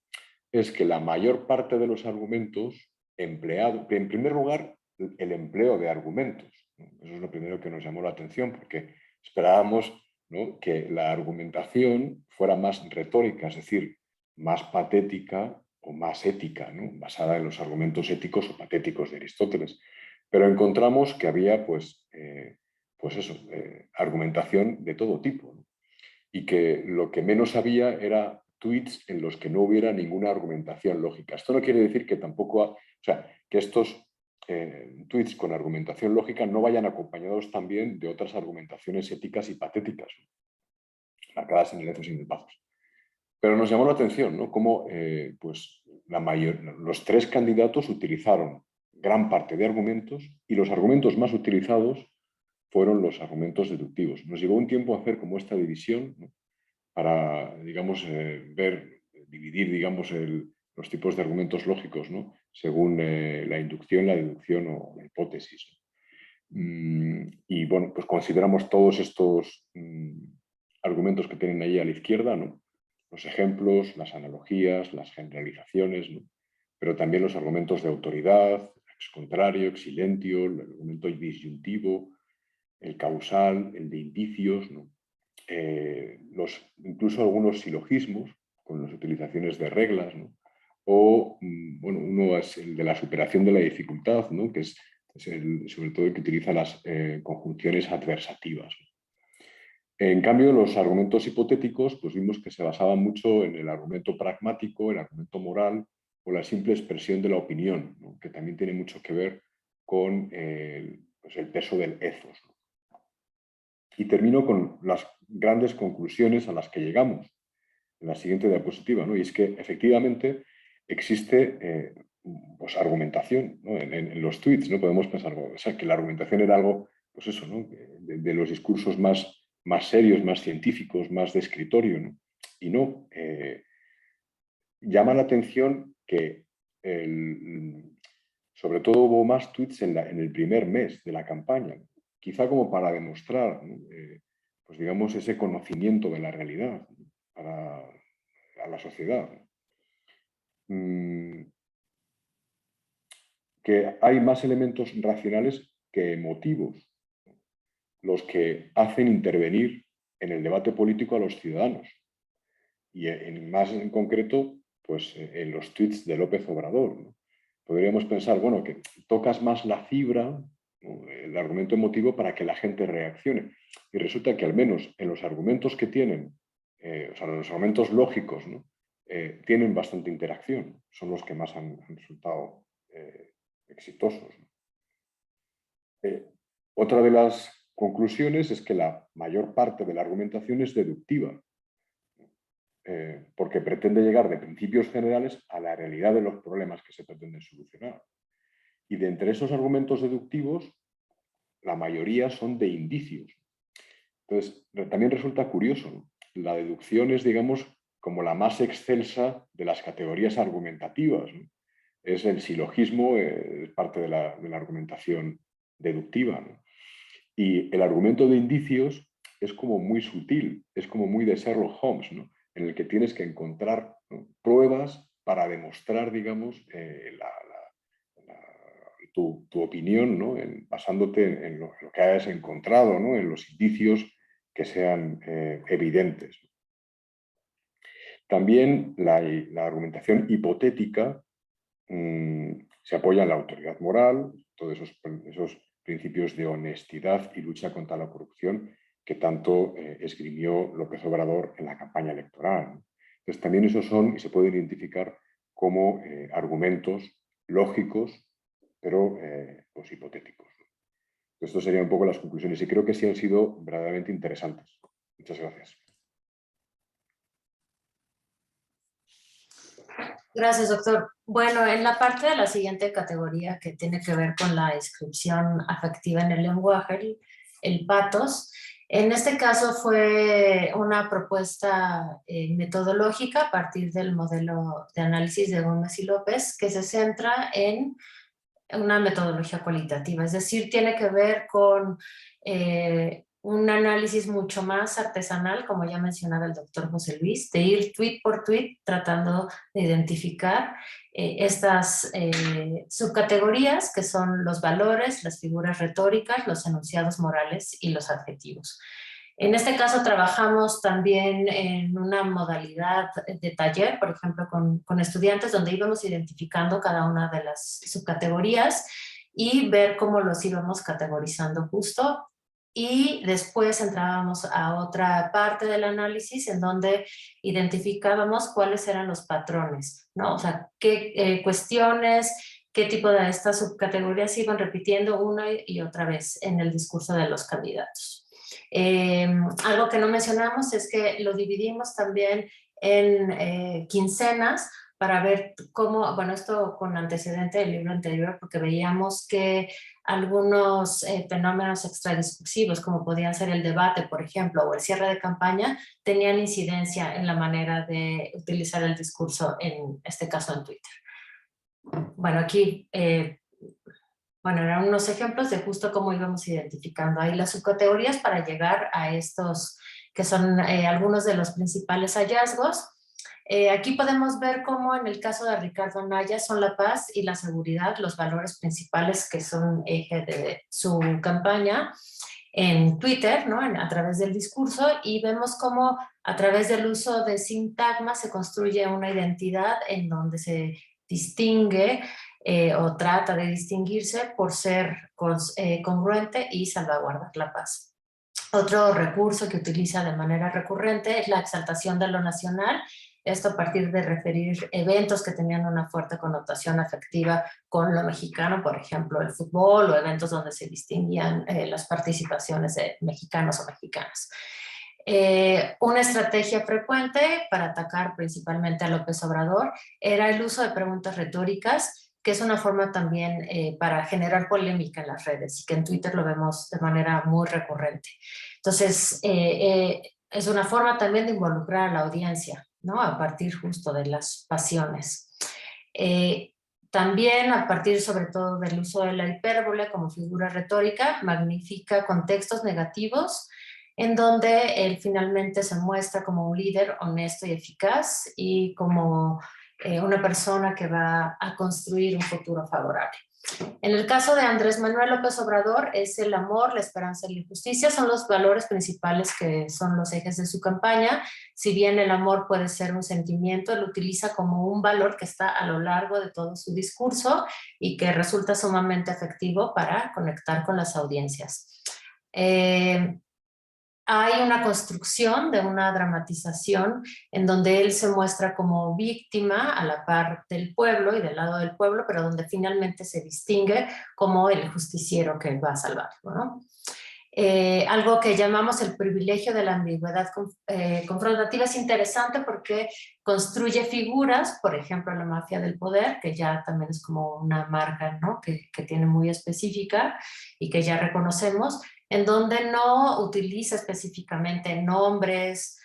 es que la mayor parte de los argumentos empleados, en primer lugar, el empleo de argumentos, ¿no? Eso es lo primero que nos llamó la atención, porque esperábamos, ¿no?, que la argumentación fuera más retórica, es decir, más patética o más ética, ¿no?, basada en los argumentos éticos o patéticos de Aristóteles. Pero encontramos que había, pues eso, argumentación de todo tipo, ¿no? Y que lo que menos había era tweets en los que no hubiera ninguna argumentación lógica. Esto no quiere decir que tampoco, que estos tweets con argumentación lógica no vayan acompañados también de otras argumentaciones éticas y patéticas, marcadas en letras y en pazos. Pero nos llamó la atención, ¿no?, cómo pues los 3 candidatos utilizaron gran parte de argumentos y los argumentos más utilizados fueron los argumentos deductivos. Nos llevó un tiempo hacer como esta división, ¿no?, para, digamos, dividir, digamos, los tipos de argumentos lógicos, ¿no?, según la inducción, la deducción o la hipótesis. Y bueno, pues consideramos todos estos argumentos que tienen ahí a la izquierda, ¿no?, los ejemplos, las analogías, las generalizaciones, ¿no?, pero también los argumentos de autoridad, ex contrario, ex silentio, el argumento disyuntivo, el causal, el de indicios, ¿no?, incluso algunos silogismos con las utilizaciones de reglas, ¿no?, o bueno, uno es el de la superación de la dificultad, ¿no?, que es sobre todo el que utiliza las conjunciones adversativas. En cambio, los argumentos hipotéticos, pues vimos que se basaban mucho en el argumento pragmático, el argumento moral o la simple expresión de la opinión, ¿no?, que también tiene mucho que ver con pues el peso del ethos, ¿no? Y termino con las grandes conclusiones a las que llegamos en la siguiente diapositiva, ¿no? Y es que efectivamente existe pues argumentación, ¿no?, en los tweets, ¿no? Podemos pensar, o sea, que la argumentación era algo, pues eso, ¿no?, de los discursos más serios, más científicos, más de escritorio, ¿no? Y no. Llama la atención que sobre todo hubo más tweets en el primer mes de la campaña, quizá como para demostrar, ¿no?, pues digamos, ese conocimiento de la realidad, ¿no?, a la sociedad. Que hay más elementos racionales que emotivos, los que hacen intervenir en el debate político a los ciudadanos. Y más en concreto, pues en los tweets de López Obrador, ¿no? Podríamos pensar, bueno, que tocas más la fibra, ¿no?, el argumento emotivo para que la gente reaccione. Y resulta que al menos en los argumentos que tienen, o sea, los argumentos lógicos, ¿no?, tienen bastante interacción. Son los que más han resultado exitosos, ¿no? Otra de las conclusiones es que la mayor parte de la argumentación es deductiva, porque pretende llegar de principios generales a la realidad de los problemas que se pretenden solucionar. Y de entre esos argumentos deductivos, la mayoría son de indicios. Entonces, también resulta curioso, ¿no? La deducción es, digamos, como la más excelsa de las categorías argumentativas, ¿no? Es el silogismo, es parte de la argumentación deductiva, ¿no? Y el argumento de indicios es como muy sutil, es como muy de Sherlock Holmes, ¿no? En el que tienes que encontrar, ¿no?, pruebas para demostrar, digamos, tu opinión, ¿no?, basándote en lo que hayas encontrado, ¿no?, en los indicios que sean evidentes. También la argumentación hipotética se apoya en la autoridad moral, todos esos principios de honestidad y lucha contra la corrupción que tanto esgrimió López Obrador en la campaña electoral, ¿no? Entonces también esos son y se pueden identificar como argumentos lógicos, pero pues hipotéticos, ¿no? Estas serían un poco las conclusiones y creo que sí han sido verdaderamente interesantes. Muchas gracias. Gracias, doctor. Bueno, en la parte de la siguiente categoría que tiene que ver con la descripción afectiva en el lenguaje, el patos, en este caso fue una propuesta metodológica a partir del modelo de análisis de Gómez y López que se centra en una metodología cualitativa, es decir, tiene que ver con un análisis mucho más artesanal, como ya mencionaba el doctor José Luis, de ir tweet por tweet tratando de identificar estas subcategorías que son los valores, las figuras retóricas, los enunciados morales y los adjetivos. En este caso trabajamos también en una modalidad de taller, por ejemplo, con estudiantes donde íbamos identificando cada una de las subcategorías y ver cómo los íbamos categorizando justo. Y después entrábamos a otra parte del análisis en donde identificábamos cuáles eran los patrones, ¿no? O sea, qué cuestiones, qué tipo de estas subcategorías se iban repitiendo una y otra vez en el discurso de los candidatos. Algo que no mencionamos es que lo dividimos también en quincenas para ver cómo, bueno, esto con antecedente del libro anterior, porque veíamos que algunos fenómenos extradiscursivos, como podían ser el debate, por ejemplo, o el cierre de campaña, tenían incidencia en la manera de utilizar el discurso, en este caso en Twitter. Bueno, aquí bueno, eran unos ejemplos de justo cómo íbamos identificando ahí las subcategorías para llegar a estos que son algunos de los principales hallazgos. Aquí podemos ver cómo en el caso de Ricardo Anaya son la paz y la seguridad los valores principales que son eje de su campaña en Twitter, ¿no? A través del discurso, y vemos cómo a través del uso de sintagmas se construye una identidad en donde se distingue o trata de distinguirse por ser congruente y salvaguardar la paz. Otro recurso que utiliza de manera recurrente es la exaltación de lo nacional, esto a partir de referir eventos que tenían una fuerte connotación afectiva con lo mexicano, por ejemplo el fútbol, o eventos donde se distinguían las participaciones de mexicanos o mexicanas. Una estrategia frecuente para atacar principalmente a López Obrador era el uso de preguntas retóricas, que es una forma también para generar polémica en las redes y que en Twitter lo vemos de manera muy recurrente. Entonces, es una forma también de involucrar a la audiencia, ¿no? A partir justo de las pasiones. También a partir sobre todo del uso de la hipérbole como figura retórica, magnifica contextos negativos en donde él finalmente se muestra como un líder honesto y eficaz y como una persona que va a construir un futuro favorable. En el caso de Andrés Manuel López Obrador, es el amor, la esperanza y la justicia, son los valores principales que son los ejes de su campaña. Si bien el amor puede ser un sentimiento, él utiliza como un valor que está a lo largo de todo su discurso y que resulta sumamente efectivo para conectar con las audiencias. Hay una construcción de una dramatización en donde él se muestra como víctima a la par del pueblo y del lado del pueblo, pero donde finalmente se distingue como el justiciero que va a salvarlo, ¿no? Algo que llamamos el privilegio de la ambigüedad confrontativa es interesante porque construye figuras, por ejemplo la mafia del poder, que ya también es como una marca, ¿no? que tiene muy específica y que ya reconocemos, en donde no utiliza específicamente nombres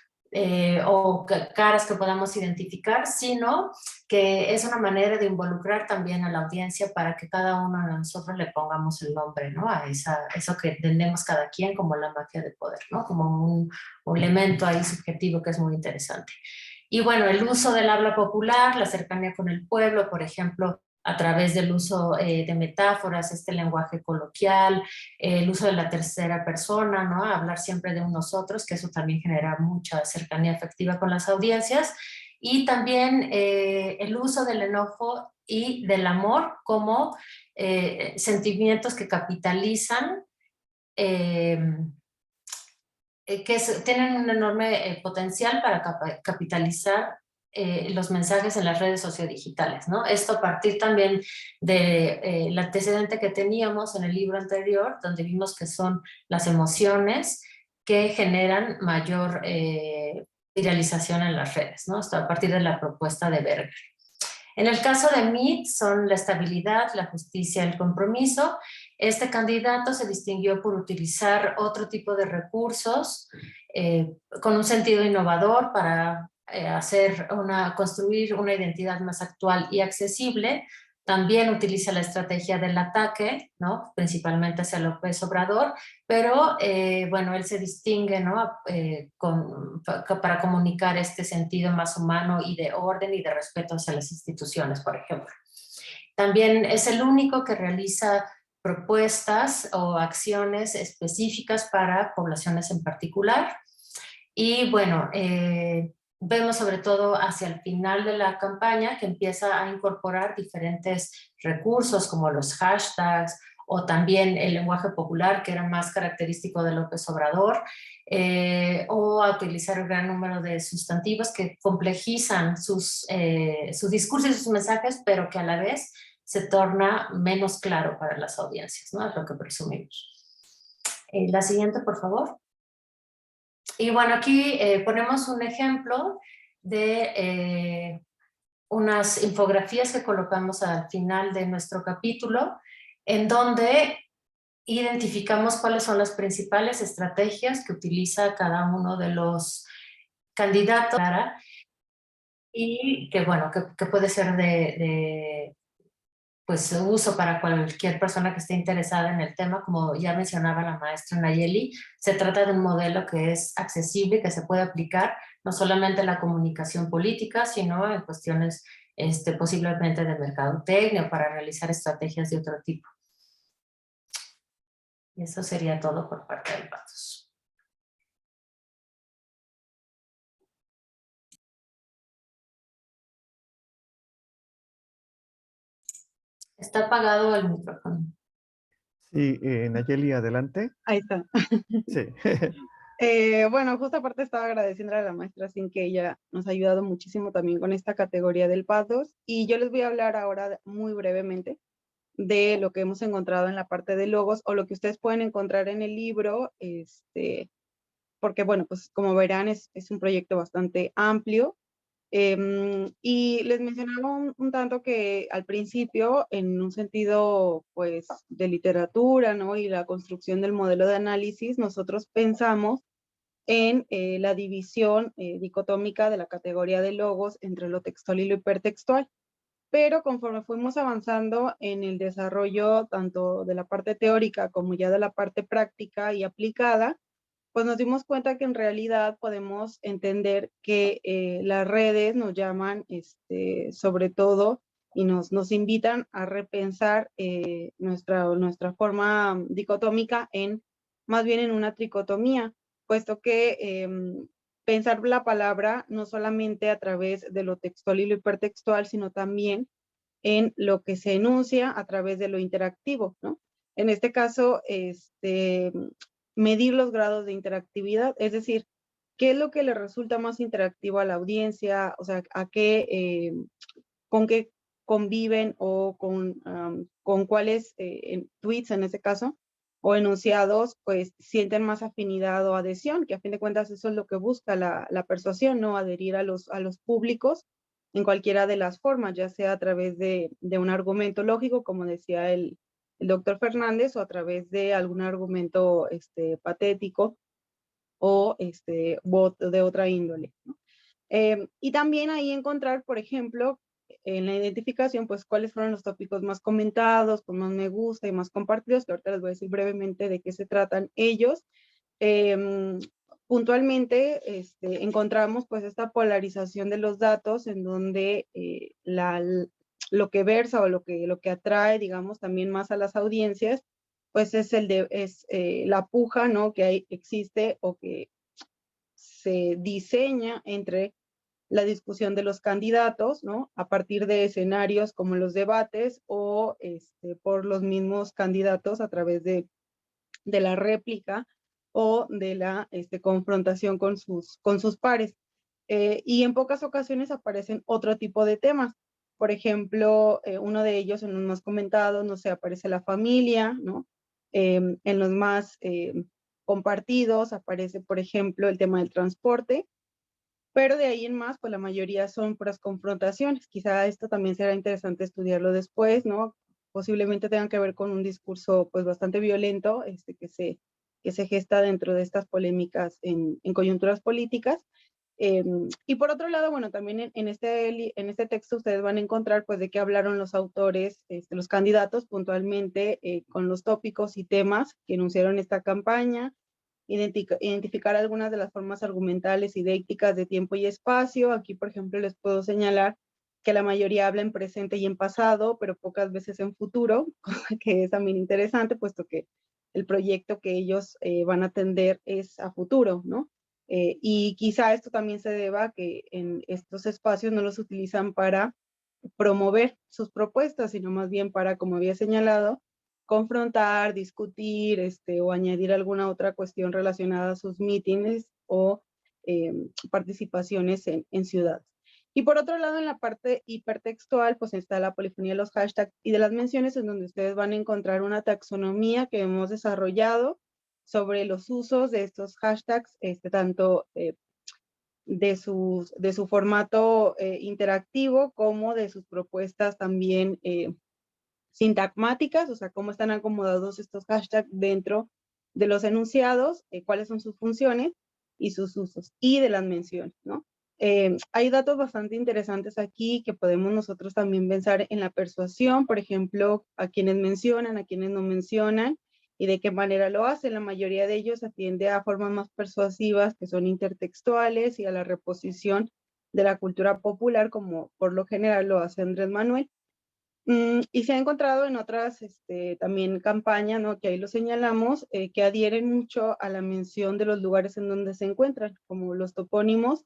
o caras que podamos identificar, sino que es una manera de involucrar también a la audiencia para que cada uno de nosotros le pongamos el nombre, ¿no? A eso que tenemos cada quien como la magia de poder, ¿no? Como un elemento ahí subjetivo que es muy interesante. Y bueno, el uso del habla popular, la cercanía con el pueblo, por ejemplo, a través del uso de metáforas, este lenguaje coloquial, el uso de la tercera persona, ¿no? Hablar siempre de un nosotros, que eso también genera mucha cercanía afectiva con las audiencias, y también el uso del enojo y del amor como sentimientos que capitalizan, tienen un enorme potencial para capitalizar los mensajes en las redes sociodigitales, ¿no? Esto a partir también del antecedente que teníamos en el libro anterior, donde vimos que son las emociones que generan mayor viralización en las redes, ¿no? Esto a partir de la propuesta de Berger. En el caso de Mead son la estabilidad, la justicia, el compromiso. Este candidato se distinguió por utilizar otro tipo de recursos con un sentido innovador para construir una identidad más actual y accesible. También utiliza la estrategia del ataque, ¿no? Principalmente hacia López Obrador, pero bueno, él se distingue, ¿no? Para comunicar este sentido más humano y de orden y de respeto hacia las instituciones, por ejemplo. También es el único que realiza propuestas o acciones específicas para poblaciones en particular. Y bueno, vemos sobre todo hacia el final de la campaña que empieza a incorporar diferentes recursos como los hashtags o también el lenguaje popular, que era más característico de López Obrador, o a utilizar un gran número de sustantivos que complejizan su discurso y sus mensajes, pero que a la vez se torna menos claro para las audiencias, ¿no? Es lo que presumimos. La siguiente, por favor. Y bueno, aquí ponemos un ejemplo de unas infografías que colocamos al final de nuestro capítulo, en donde identificamos cuáles son las principales estrategias que utiliza cada uno de los candidatos y que, bueno, que puede ser pues uso para cualquier persona que esté interesada en el tema. Como ya mencionaba la maestra Nayeli, se trata de un modelo que es accesible, que se puede aplicar no solamente en la comunicación política, sino en cuestiones posiblemente de mercadotecnia, para realizar estrategias de otro tipo. Y eso sería todo por parte del Pathos. Está apagado el micrófono. Sí, Nayeli, adelante. Ahí está. Sí. Bueno, justo aparte estaba agradeciendo a la maestra Sin, que ella nos ha ayudado muchísimo también con esta categoría del Pathos, y yo les voy a hablar ahora muy brevemente de lo que hemos encontrado en la parte de logos, o lo que ustedes pueden encontrar en el libro, porque bueno, pues como verán es un proyecto bastante amplio. Y les mencionaba un tanto que al principio, en un sentido pues de literatura, ¿no? Y la construcción del modelo de análisis, nosotros pensamos en la división dicotómica de la categoría de logos entre lo textual y lo hipertextual. Pero conforme fuimos avanzando en el desarrollo tanto de la parte teórica como ya de la parte práctica y aplicada, pues nos dimos cuenta que en realidad podemos entender que las redes nos llaman sobre todo y nos invitan a repensar nuestra forma dicotómica más bien en una tricotomía, puesto que pensar la palabra no solamente a través de lo textual y lo hipertextual, sino también en lo que se enuncia a través de lo interactivo, ¿no? En este caso, medir los grados de interactividad, es decir, qué es lo que le resulta más interactivo a la audiencia, o sea, con qué conviven o con cuáles tweets en ese caso, o enunciados, pues sienten más afinidad o adhesión, que a fin de cuentas eso es lo que busca la persuasión, ¿no? Adherir a los públicos en cualquiera de las formas, ya sea a través de un argumento lógico, como decía el doctor Fernández, o a través de algún argumento patético, o bot de otra índole, ¿no? Y también ahí encontrar, por ejemplo, en la identificación, pues cuáles fueron los tópicos más comentados, con más me gusta y más compartidos, que ahorita les voy a decir brevemente de qué se tratan ellos. Puntualmente encontramos pues esta polarización de los datos en donde lo que versa o lo que atrae, digamos, también más a las audiencias, pues es la puja, ¿no? Que existe o que se diseña entre la discusión de los candidatos, ¿no? A partir de escenarios como los debates o por los mismos candidatos a través de la réplica o de la confrontación con sus pares. Y en pocas ocasiones aparecen otro tipo de temas. Por ejemplo, uno de ellos en los más comentados, no sé, aparece la familia, ¿no? En los más compartidos aparece, por ejemplo, el tema del transporte, pero de ahí en más, pues la mayoría son puras confrontaciones. Quizá esto también será interesante estudiarlo después, ¿no? Posiblemente tengan que ver con un discurso pues bastante violento que se gesta dentro de estas polémicas en coyunturas políticas. Y por otro lado, bueno, también en este texto ustedes van a encontrar pues de qué hablaron los autores, los candidatos puntualmente con los tópicos y temas que enunciaron esta campaña, identificar algunas de las formas argumentales y dícticas de tiempo y espacio. Aquí, por ejemplo, les puedo señalar que la mayoría habla en presente y en pasado, pero pocas veces en futuro, cosa que es también interesante, puesto que el proyecto que ellos van a atender es a futuro, ¿no? Y quizá esto también se deba a que en estos espacios no los utilizan para promover sus propuestas, sino más bien para, como había señalado, confrontar, discutir o añadir alguna otra cuestión relacionada a sus mítines o participaciones en ciudades. Y por otro lado, en la parte hipertextual, pues está la polifonía de los hashtags y de las menciones, en donde ustedes van a encontrar una taxonomía que hemos desarrollado sobre los usos de estos hashtags, tanto de su formato interactivo como de sus propuestas también sintagmáticas, o sea, cómo están acomodados estos hashtags dentro de los enunciados, cuáles son sus funciones y sus usos, y de las menciones, ¿no? Hay datos bastante interesantes aquí que podemos nosotros también pensar en la persuasión, por ejemplo, a quienes mencionan, a quienes no mencionan, y de qué manera lo hacen. La mayoría de ellos atiende a formas más persuasivas que son intertextuales y a la reposición de la cultura popular, como por lo general lo hace Andrés Manuel. Y se ha encontrado en otras también campañas, ¿no? Que ahí lo señalamos, que adhieren mucho a la mención de los lugares en donde se encuentran, como los topónimos,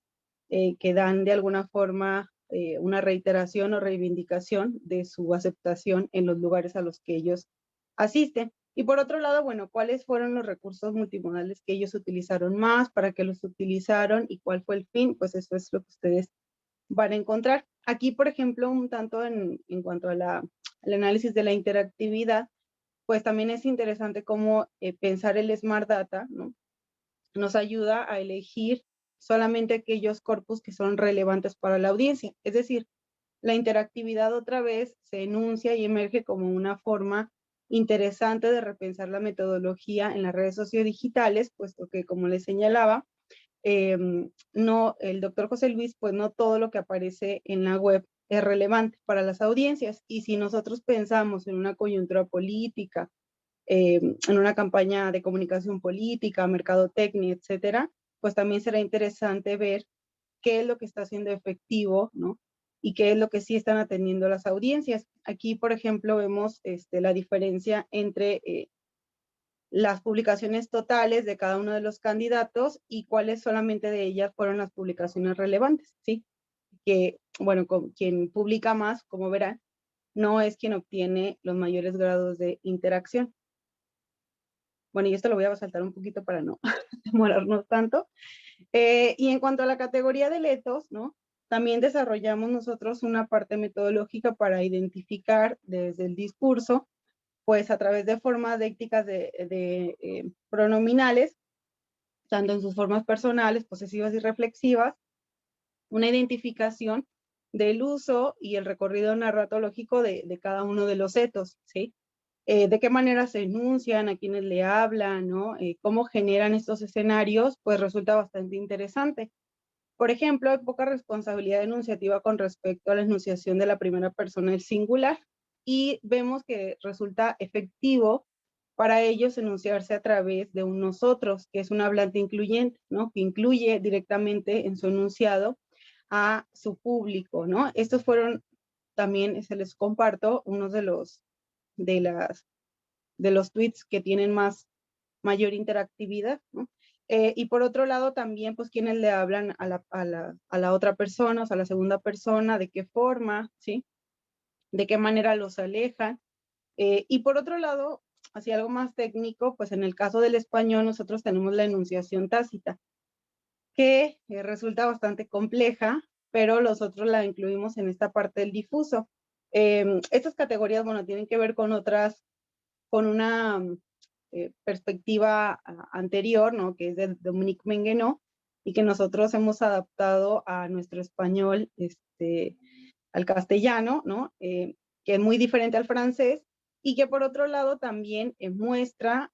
que dan de alguna forma una reiteración o reivindicación de su aceptación en los lugares a los que ellos asisten. Y por otro lado, bueno, ¿cuáles fueron los recursos multimodales que ellos utilizaron más? ¿Para qué los utilizaron? ¿Y cuál fue el fin? Pues eso es lo que ustedes van a encontrar. Aquí, por ejemplo, un tanto en cuanto al análisis de la interactividad, pues también es interesante cómo pensar el Smart Data, ¿no? Nos ayuda a elegir solamente aquellos corpus que son relevantes para la audiencia. Es decir, la interactividad otra vez se enuncia y emerge como una forma interesante de repensar la metodología en las redes sociodigitales, puesto que, como les señalaba, no, el doctor José Luis, pues no todo lo que aparece en la web es relevante para las audiencias. Y si nosotros pensamos en una coyuntura política, en una campaña de comunicación política, mercadotecnia, etcétera, pues también será interesante ver qué es lo que está haciendo efectivo, ¿no? Y qué es lo que sí están atendiendo las audiencias. Aquí, por ejemplo, vemos la diferencia entre las publicaciones totales de cada uno de los candidatos y cuáles solamente de ellas fueron las publicaciones relevantes, ¿sí? Que, bueno, quien publica más, como verán, no es quien obtiene los mayores grados de interacción. Bueno, y esto lo voy a saltar un poquito para no demorarnos tanto. Y en cuanto a la categoría de letos, ¿no? También desarrollamos nosotros una parte metodológica para identificar desde el discurso, pues a través de formas dícticas de pronominales, tanto en sus formas personales, posesivas y reflexivas, una identificación del uso y el recorrido narratológico de cada uno de los etos, ¿sí? de qué manera se enuncian, a quiénes le hablan, ¿no? Cómo generan estos escenarios, pues resulta bastante interesante. Por ejemplo, hay poca responsabilidad enunciativa con respecto a la enunciación de la primera persona del singular y vemos que resulta efectivo para ellos enunciarse a través de un nosotros, que es un hablante incluyente, ¿no? Que incluye directamente en su enunciado a su público, ¿no? Estos fueron también, se les comparto, unos de las de los tweets que tienen mayor interactividad, ¿no? Y por otro lado también, pues, quienes le hablan a la otra persona, o sea, a la segunda persona, de qué forma, ¿sí? De qué manera los alejan. Y por otro lado, así algo más técnico, pues en el caso del español nosotros tenemos la enunciación tácita, que resulta bastante compleja, pero nosotros la incluimos en esta parte del difuso. Estas categorías, bueno, tienen que ver con otras, con una perspectiva anterior, ¿no? Que es de Dominique Menguenot, y que nosotros hemos adaptado a nuestro español, al castellano, ¿no? Que es muy diferente al francés, y que por otro lado también muestra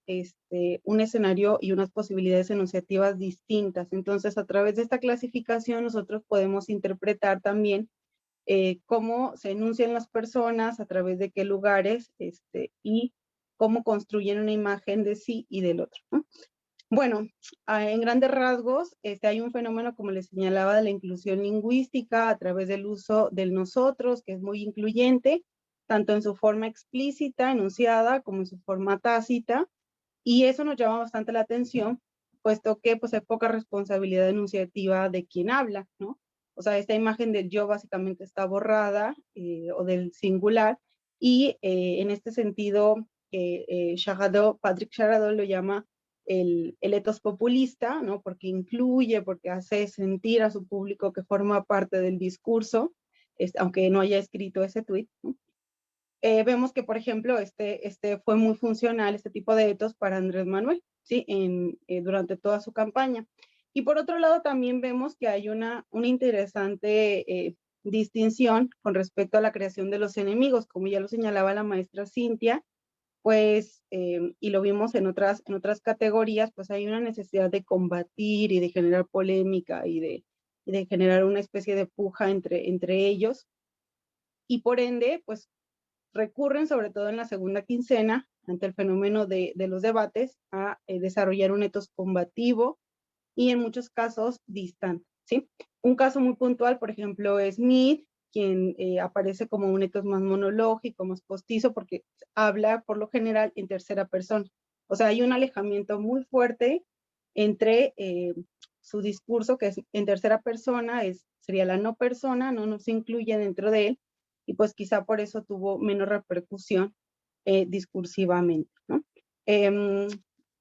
un escenario y unas posibilidades enunciativas distintas. Entonces, a través de esta clasificación, nosotros podemos interpretar también cómo se enuncian las personas, a través de qué lugares, y cómo construyen una imagen de sí y del otro, ¿no? Bueno, en grandes rasgos, hay un fenómeno, como les señalaba, de la inclusión lingüística a través del uso del nosotros, que es muy incluyente, tanto en su forma explícita, enunciada, como en su forma tácita, y eso nos llama bastante la atención, puesto que pues hay poca responsabilidad enunciativa de quien habla, ¿no? O sea, esta imagen del yo básicamente está borrada, o del singular, y en este sentido, Patrick Charado lo llama el etos populista, ¿no? Porque incluye, porque hace sentir a su público que forma parte del discurso, aunque no haya escrito ese tuit, ¿no? Vemos que, por ejemplo, fue muy funcional, este tipo de etos, para Andrés Manuel, ¿sí? Durante toda su campaña. Y por otro lado, también vemos que hay una interesante distinción con respecto a la creación de los enemigos, como ya lo señalaba la maestra Cintia, pues, y lo vimos en otras categorías, pues hay una necesidad de combatir y de generar polémica y de generar una especie de puja entre ellos. Y por ende, pues recurren, sobre todo en la segunda quincena, ante el fenómeno de los debates, a desarrollar un etos combativo y en muchos casos distante, ¿sí? Un caso muy puntual, por ejemplo, es Smith, quien aparece como un etos más monológico, más postizo, porque habla por lo general en tercera persona. O sea, hay un alejamiento muy fuerte entre su discurso, que es en tercera persona, sería la no persona, no se incluye dentro de él, y pues quizá por eso tuvo menos repercusión discursivamente, ¿no?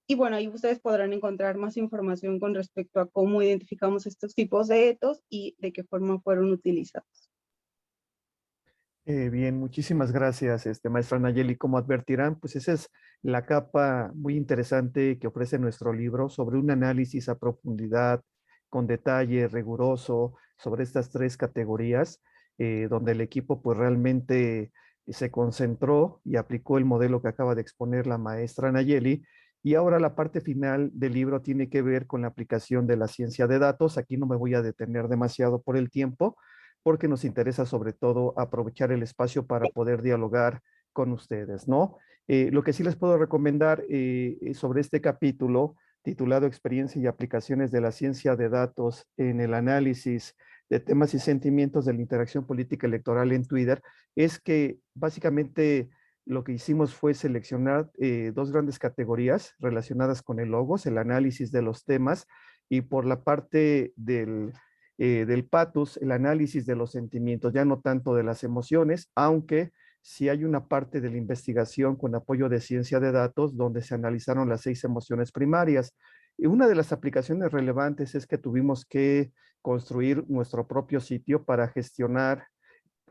Y bueno, ahí ustedes podrán encontrar más información con respecto a cómo identificamos estos tipos de etos y de qué forma fueron utilizados. Bien, muchísimas gracias, maestra Nayeli. Como advertirán, pues esa es la capa muy interesante que ofrece nuestro libro sobre un análisis a profundidad, con detalle, riguroso, sobre estas tres categorías, donde el equipo pues realmente se concentró y aplicó el modelo que acaba de exponer la maestra Nayeli. Y ahora la parte final del libro tiene que ver con la aplicación de la ciencia de datos. Aquí no me voy a detener demasiado por el tiempo, porque nos interesa sobre todo aprovechar el espacio para poder dialogar con ustedes, ¿no? Lo que sí les puedo recomendar sobre este capítulo titulado Experiencia y aplicaciones de la ciencia de datos en el análisis de temas y sentimientos de la interacción política electoral en Twitter, es que básicamente lo que hicimos fue seleccionar dos grandes categorías relacionadas con el logos, el análisis de los temas, y por la parte del pathos, el análisis de los sentimientos, ya no tanto de las emociones, aunque sí hay una parte de la investigación con apoyo de ciencia de datos donde se analizaron las 6 emociones primarias. Y una de las aplicaciones relevantes es que tuvimos que construir nuestro propio sitio para gestionar,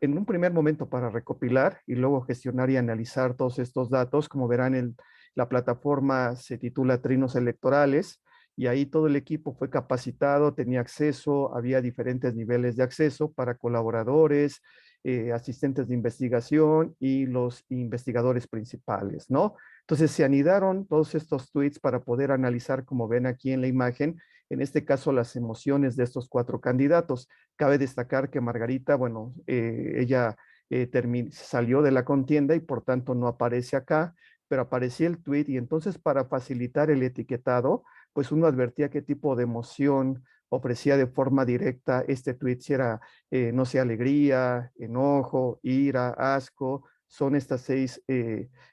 en un primer momento para recopilar y luego gestionar y analizar todos estos datos. Como verán, la plataforma se titula Trinos Electorales, y ahí todo el equipo fue capacitado, tenía acceso, había diferentes niveles de acceso para colaboradores, asistentes de investigación y los investigadores principales, ¿no? Entonces se anidaron todos estos tweets para poder analizar, como ven aquí en la imagen, en este caso las emociones de estos 4 candidatos. Cabe destacar que Margarita, bueno, ella salió de la contienda y por tanto no aparece acá, pero aparecía el tweet y entonces para facilitar el etiquetado, pues uno advertía qué tipo de emoción ofrecía de forma directa este tweet, si era, no sé, alegría, enojo, ira, asco, son estas 6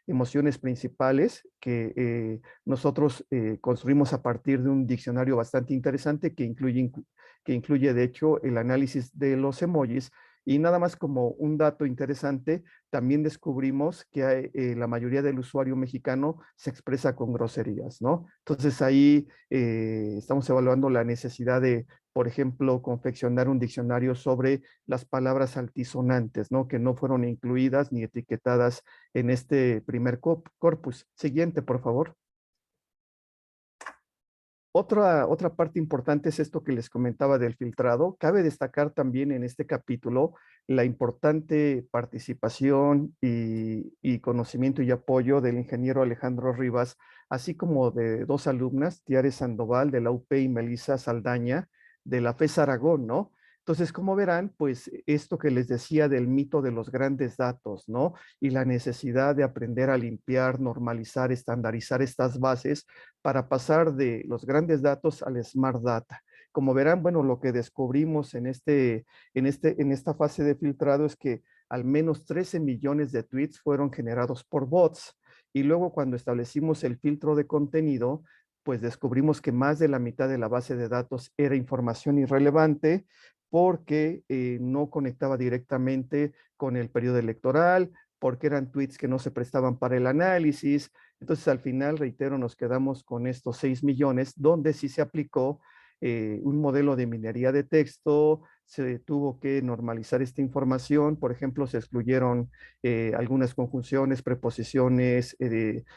emociones principales que nosotros construimos a partir de un diccionario bastante interesante que incluye de hecho el análisis de los emojis. Y nada más como un dato interesante, también descubrimos que la mayoría del usuario mexicano se expresa con groserías, ¿no? Entonces ahí estamos evaluando la necesidad de, por ejemplo, confeccionar un diccionario sobre las palabras altisonantes, ¿no? Que no fueron incluidas ni etiquetadas en este primer corpus. Siguiente, por favor. Otra parte importante es esto que les comentaba del filtrado. Cabe destacar también en este capítulo la importante participación y conocimiento y apoyo del ingeniero Alejandro Rivas, así como de 2 alumnas, Tiare Sandoval de la UP y Melissa Saldaña de la FES Aragón, ¿no? Entonces, como verán, pues esto que les decía del mito de los grandes datos, ¿no? Y la necesidad de aprender a limpiar, normalizar, estandarizar estas bases para pasar de los grandes datos al Smart Data. Como verán, bueno, lo que descubrimos en esta fase de filtrado es que al menos 13 millones de tweets fueron generados por bots. Y luego cuando establecimos el filtro de contenido, pues descubrimos que más de la mitad de la base de datos era información irrelevante porque no conectaba directamente con el periodo electoral, porque eran tweets que no se prestaban para el análisis. Entonces, al final, reitero, nos quedamos con estos 6 millones, donde sí se aplicó un modelo de minería de texto, se tuvo que normalizar esta información, por ejemplo, se excluyeron algunas conjunciones, preposiciones,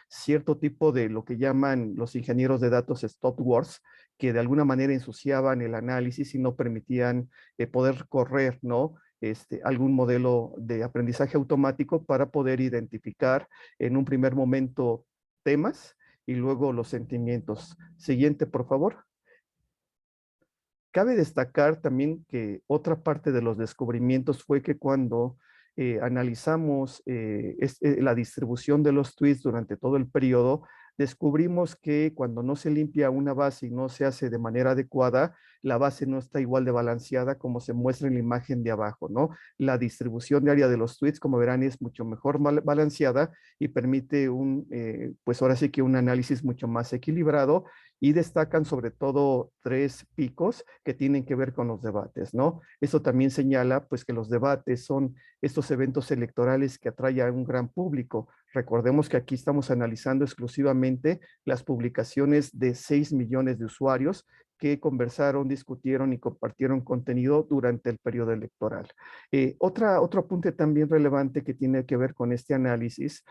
cierto tipo de lo que llaman los ingenieros de datos stop words, que de alguna manera ensuciaban el análisis y no permitían poder correr, ¿no? Algún modelo de aprendizaje automático para poder identificar en un primer momento temas y luego los sentimientos. Siguiente, por favor. Cabe destacar también que otra parte de los descubrimientos fue que cuando analizamos la distribución de los tweets durante todo el periodo, descubrimos que cuando no se limpia una base y no se hace de manera adecuada, la base no está igual de balanceada como se muestra en la imagen de abajo, ¿no? La distribución diaria de los tweets, como verán, es mucho mejor balanceada y permite pues ahora sí que un análisis mucho más equilibrado, y destacan sobre todo 3 picos que tienen que ver con los debates, ¿no? Eso también señala pues que los debates son estos eventos electorales que atraen a un gran público. Recordemos que aquí estamos analizando exclusivamente las publicaciones de 6 millones de usuarios que conversaron, discutieron y compartieron contenido durante el periodo electoral. Otro apunte también relevante que tiene que ver con este análisis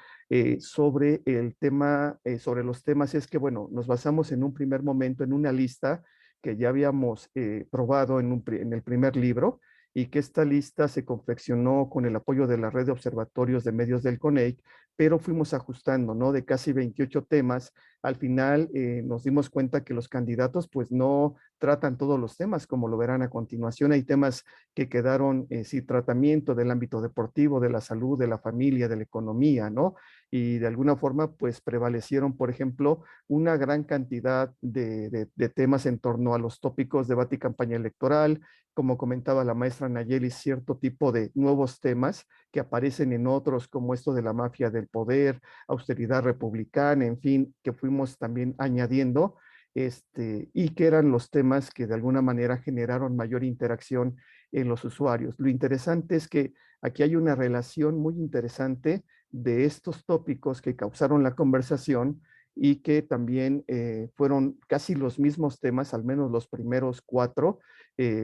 sobre el tema, sobre los temas es que, bueno, nos basamos en un primer momento en una lista que ya habíamos probado en el primer libro, y que esta lista se confeccionó con el apoyo de la red de observatorios de medios del CONEIC, pero fuimos ajustando, ¿no? De casi 28 temas, al final nos dimos cuenta que los candidatos pues no tratan todos los temas, como lo verán a continuación. Hay temas que quedaron sin tratamiento del ámbito deportivo, de la salud, de la familia, de la economía, ¿no? Y de alguna forma pues prevalecieron, por ejemplo, una gran cantidad de temas en torno a los tópicos debate y campaña electoral, como comentaba la maestra Nayeli, cierto tipo de nuevos temas que aparecen en otros, como esto de la mafia del poder, austeridad republicana, en fin, que fuimos también añadiendo, y que eran los temas que de alguna manera generaron mayor interacción en los usuarios. Lo interesante es que aquí hay una relación muy interesante de estos tópicos que causaron la conversación y que también fueron casi los mismos temas, al menos los primeros 4,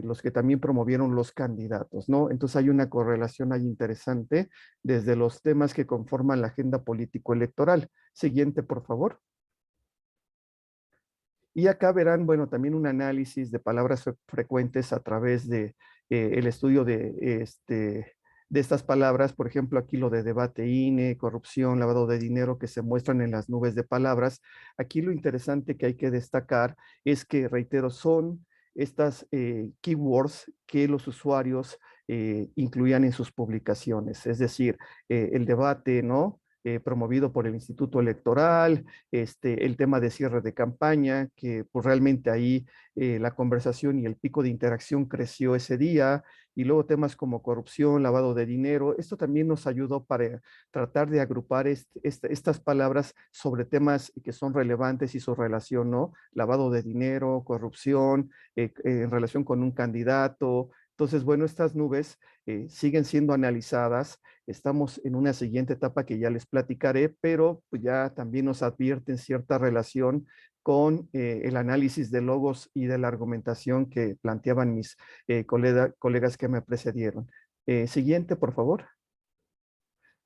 los que también promovieron los candidatos, ¿no? Entonces hay una correlación ahí interesante desde los temas que conforman la agenda político-electoral. Siguiente, por favor. Y acá verán, bueno, también un análisis de palabras frecuentes a través de el estudio de estas palabras, por ejemplo, aquí lo de debate INE, corrupción, lavado de dinero, que se muestran en las nubes de palabras. Aquí lo interesante que hay que destacar es que, reitero, son estas keywords que los usuarios incluían en sus publicaciones, es decir, el debate, ¿no? Promovido por el Instituto Electoral, el tema de cierre de campaña, que pues realmente ahí la conversación y el pico de interacción creció ese día, y luego temas como corrupción, lavado de dinero. Esto también nos ayudó para tratar de agrupar estas palabras sobre temas que son relevantes y su relación, ¿no? Lavado de dinero, corrupción, en relación con un candidato. Entonces, bueno, estas nubes siguen siendo analizadas. Estamos en una siguiente etapa que ya les platicaré, pero pues ya también nos advierten cierta relación con el análisis de logos y de la argumentación que planteaban mis colegas que me precedieron. Siguiente, por favor.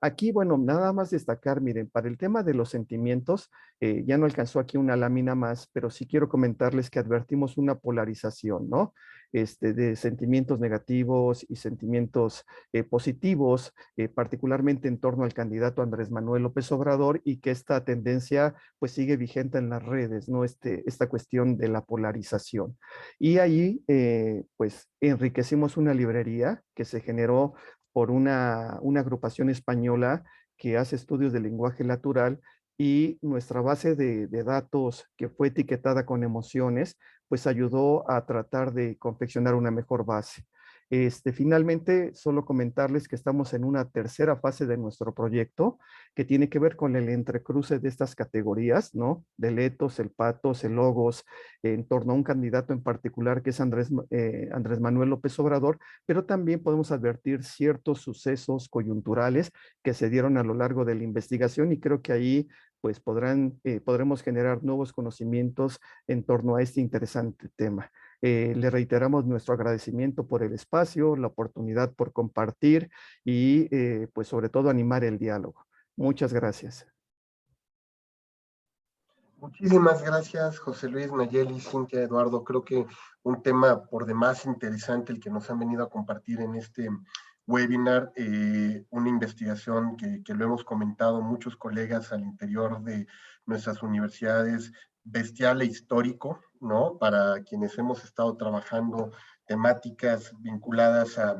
Aquí, bueno, nada más destacar, miren, para el tema de los sentimientos, ya no alcanzó aquí una lámina más, pero sí quiero comentarles que advertimos una polarización, ¿no? De sentimientos negativos y sentimientos positivos, particularmente en torno al candidato Andrés Manuel López Obrador, y que esta tendencia pues sigue vigente en las redes, ¿no? Esta cuestión de la polarización. Y ahí, pues, enriquecimos una librería que se generó por una agrupación española que hace estudios de lenguaje natural, y nuestra base de datos, que fue etiquetada con emociones, pues ayudó a tratar de confeccionar una mejor base. Finalmente, solo comentarles que estamos en una tercera fase de nuestro proyecto que tiene que ver con el entrecruce de estas categorías, ¿no? Del ethos, el pathos, el logos, en torno a un candidato en particular que es Andrés Manuel López Obrador, pero también podemos advertir ciertos sucesos coyunturales que se dieron a lo largo de la investigación, y creo que ahí pues podremos generar nuevos conocimientos en torno a este interesante tema. Le reiteramos nuestro agradecimiento por el espacio, la oportunidad por compartir y pues sobre todo animar el diálogo. Muchas gracias. Muchísimas gracias, José Luis, Nayeli, Cintia, Eduardo. Creo que un tema por demás interesante el que nos han venido a compartir en este webinar, una investigación que lo hemos comentado muchos colegas al interior de nuestras universidades, bestial e histórico, ¿no? Para quienes hemos estado trabajando temáticas vinculadas a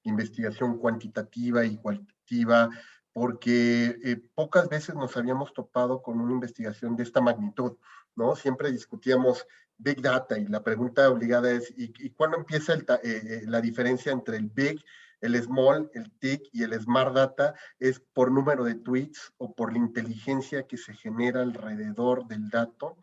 investigación cuantitativa y cualitativa, porque pocas veces nos habíamos topado con una investigación de esta magnitud, ¿no? Siempre discutíamos Big Data, y la pregunta obligada es, ¿y cuándo empieza la diferencia entre el Big, el Small, el TIC y el Smart Data? ¿Es por número de tweets o por la inteligencia que se genera alrededor del dato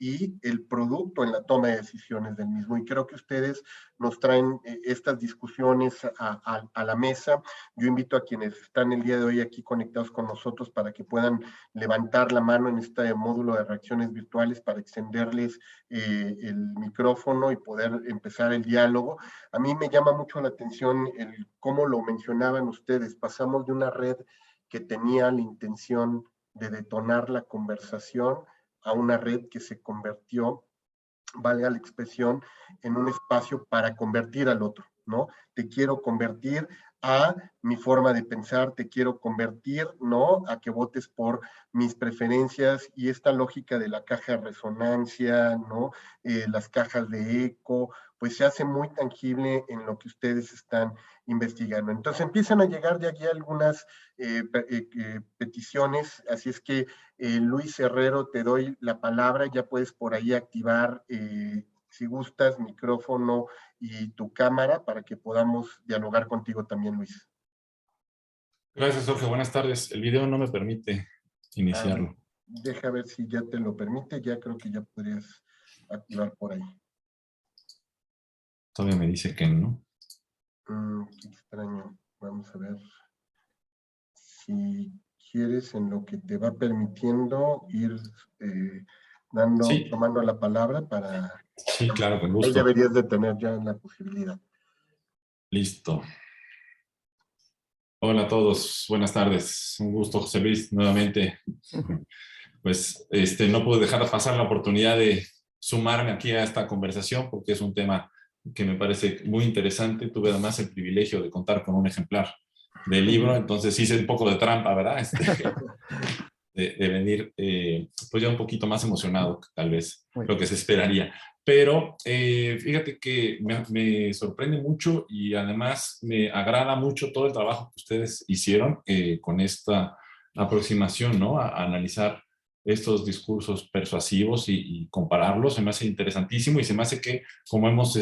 y el producto en la toma de decisiones del mismo? Y creo que ustedes nos traen estas discusiones a la mesa. Yo invito a quienes están el día de hoy aquí conectados con nosotros para que puedan levantar la mano en este módulo de reacciones virtuales para extenderles el micrófono y poder empezar el diálogo. A mí me llama mucho la atención cómo lo mencionaban ustedes. Pasamos de una red que tenía la intención de detonar la conversación a una red que se convirtió, valga la expresión, en un espacio para convertir al otro, ¿no? Te quiero convertir a mi forma de pensar, te quiero convertir, ¿no? A que votes por mis preferencias, y esta lógica de la caja de resonancia, ¿no? Las cajas de eco, pues se hace muy tangible en lo que ustedes están investigando. Entonces empiezan a llegar de aquí algunas peticiones, así es que Luis Herrero, te doy la palabra, ya puedes por ahí activar, si gustas, micrófono y tu cámara para que podamos dialogar contigo también, Luis. Gracias, Jorge. Buenas tardes. El video no me permite iniciarlo. Deja ver si ya te lo permite. Ya creo que ya podrías activar por ahí. Todavía me dice que no. Qué extraño. Vamos a ver. Si quieres, en lo que te va permitiendo ir tomando la palabra para... Sí, claro, con gusto. Ahí deberías de tener ya la posibilidad. Listo. Hola a todos, buenas tardes. Un gusto, José Luis, nuevamente. Pues no puedo dejar pasar la oportunidad de sumarme aquí a esta conversación porque es un tema que me parece muy interesante. Tuve además el privilegio de contar con un ejemplar del libro, entonces hice un poco de trampa, ¿verdad? De venir pues ya un poquito más emocionado, tal vez, lo que se esperaría. Pero fíjate que me sorprende mucho y además me agrada mucho todo el trabajo que ustedes hicieron con esta aproximación, ¿no? A analizar estos discursos persuasivos y compararlos. Se me hace interesantísimo y se me hace que, como hemos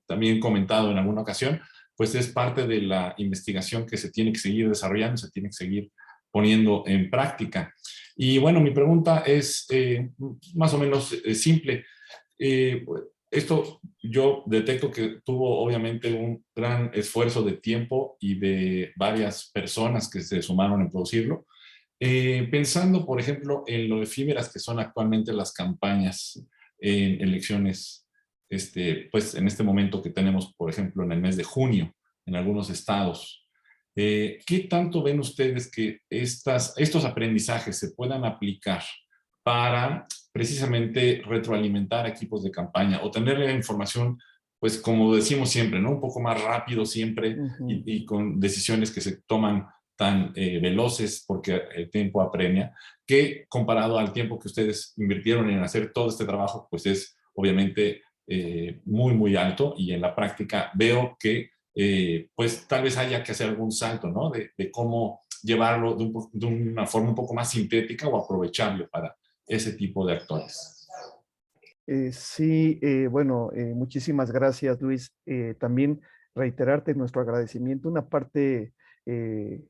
también comentado en alguna ocasión, pues es parte de la investigación que se tiene que seguir desarrollando, se tiene que seguir poniendo en práctica. Y bueno, mi pregunta es más o menos simple. Esto yo detecto que tuvo obviamente un gran esfuerzo de tiempo y de varias personas que se sumaron en producirlo. Pensando, por ejemplo, en lo efímeras que son actualmente las campañas en elecciones, pues en este momento que tenemos, por ejemplo, en el mes de junio, en algunos estados, ¿qué tanto ven ustedes que estos aprendizajes se puedan aplicar para precisamente retroalimentar equipos de campaña o tener la información, pues como decimos siempre, ¿no? Un poco más rápido siempre y con decisiones que se toman tan veloces porque el tiempo apremia, que comparado al tiempo que ustedes invirtieron en hacer todo este trabajo, pues es obviamente muy, muy alto y en la práctica veo que pues tal vez haya que hacer algún salto, ¿no? De cómo llevarlo de una forma un poco más sintética o aprovechable para ese tipo de actores. Sí, bueno, muchísimas gracias, Luis. También reiterarte nuestro agradecimiento. Una parte,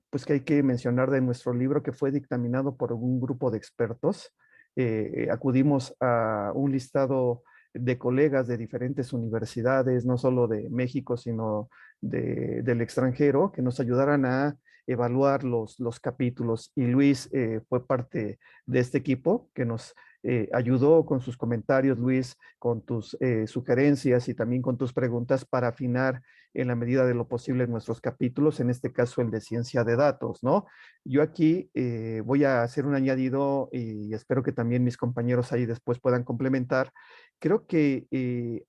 pues que hay que mencionar de nuestro libro que fue dictaminado por un grupo de expertos. Acudimos a un listado de colegas de diferentes universidades, no solo de México, sino del extranjero, que nos ayudaran a evaluar los capítulos. Y Luis fue parte de este equipo que nos ayudó con sus comentarios, Luis, con tus sugerencias y también con tus preguntas para afinar en la medida de lo posible nuestros capítulos, en este caso el de ciencia de datos, ¿no? Yo aquí voy a hacer un añadido y espero que también mis compañeros ahí después puedan complementar. Creo que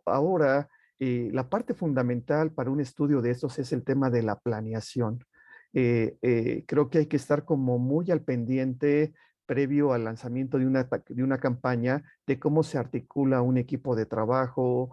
ahora la parte fundamental para un estudio de estos es el tema de la planeación. Creo que hay que estar como muy al pendiente previo al lanzamiento de una campaña, de cómo se articula un equipo de trabajo,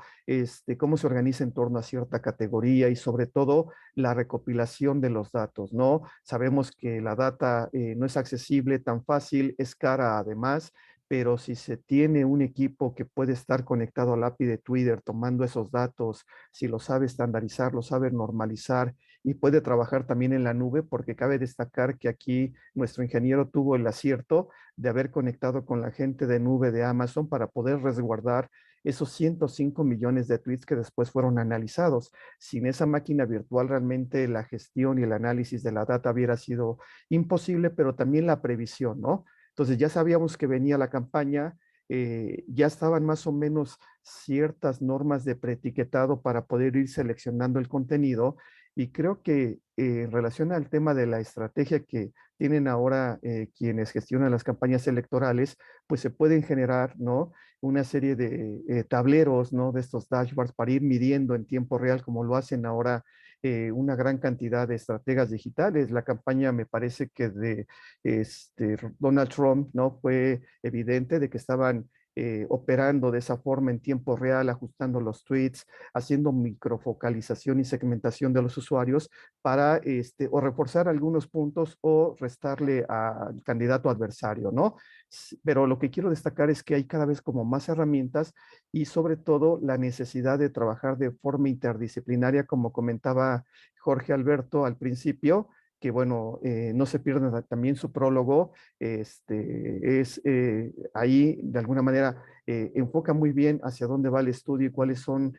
cómo se organiza en torno a cierta categoría y sobre todo la recopilación de los datos, ¿no? Sabemos que la data no es accesible tan fácil, es cara además, pero si se tiene un equipo que puede estar conectado al API de Twitter tomando esos datos, si lo sabe estandarizar, lo sabe normalizar y puede trabajar también en la nube, porque cabe destacar que aquí nuestro ingeniero tuvo el acierto de haber conectado con la gente de nube de Amazon para poder resguardar esos 105 millones de tweets que después fueron analizados. Sin esa máquina virtual, realmente la gestión y el análisis de la data hubiera sido imposible, pero también la previsión, ¿no? Entonces ya sabíamos que venía la campaña, ya estaban más o menos ciertas normas de preetiquetado para poder ir seleccionando el contenido y creo que en relación al tema de la estrategia que tienen ahora quienes gestionan las campañas electorales, pues se pueden generar, ¿no? Una serie de tableros, ¿no? De estos dashboards para ir midiendo en tiempo real, como lo hacen ahora una gran cantidad de estrategas digitales. La campaña me parece que de Donald Trump, ¿no? Fue evidente de que estaban operando de esa forma en tiempo real, ajustando los tweets, haciendo microfocalización y segmentación de los usuarios para o reforzar algunos puntos o restarle al candidato adversario, ¿no? Pero lo que quiero destacar es que hay cada vez como más herramientas y sobre todo la necesidad de trabajar de forma interdisciplinaria, como comentaba Jorge Alberto al principio, que bueno, no se pierdan también su prólogo, ahí de alguna manera enfoca muy bien hacia dónde va el estudio y cuáles son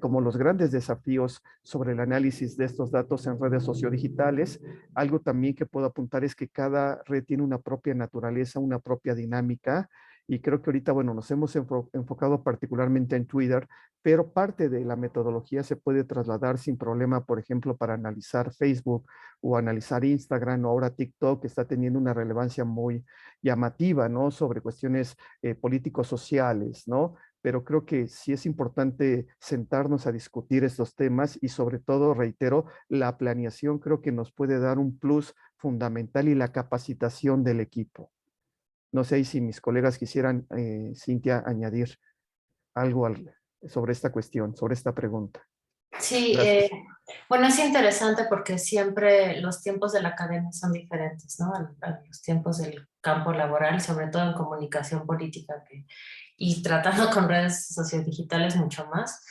como los grandes desafíos sobre el análisis de estos datos en redes sociodigitales. Algo también que puedo apuntar es que cada red tiene una propia naturaleza, una propia dinámica, y creo que ahorita, bueno, nos hemos enfocado particularmente en Twitter, pero parte de la metodología se puede trasladar sin problema, por ejemplo, para analizar Facebook o analizar Instagram o ahora TikTok, que está teniendo una relevancia muy llamativa, ¿no? Sobre cuestiones políticos sociales, ¿no? pero creo que sí es importante sentarnos a discutir estos temas y sobre todo, reitero, la planeación creo que nos puede dar un plus fundamental y la capacitación del equipo. No sé si mis colegas quisieran, Cintia, añadir algo sobre esta cuestión, sobre esta pregunta. Sí, Gracias. bueno, es interesante porque siempre los tiempos de la academia son diferentes, ¿no? A los tiempos del campo laboral, sobre todo en comunicación política y tratando con redes sociodigitales mucho más.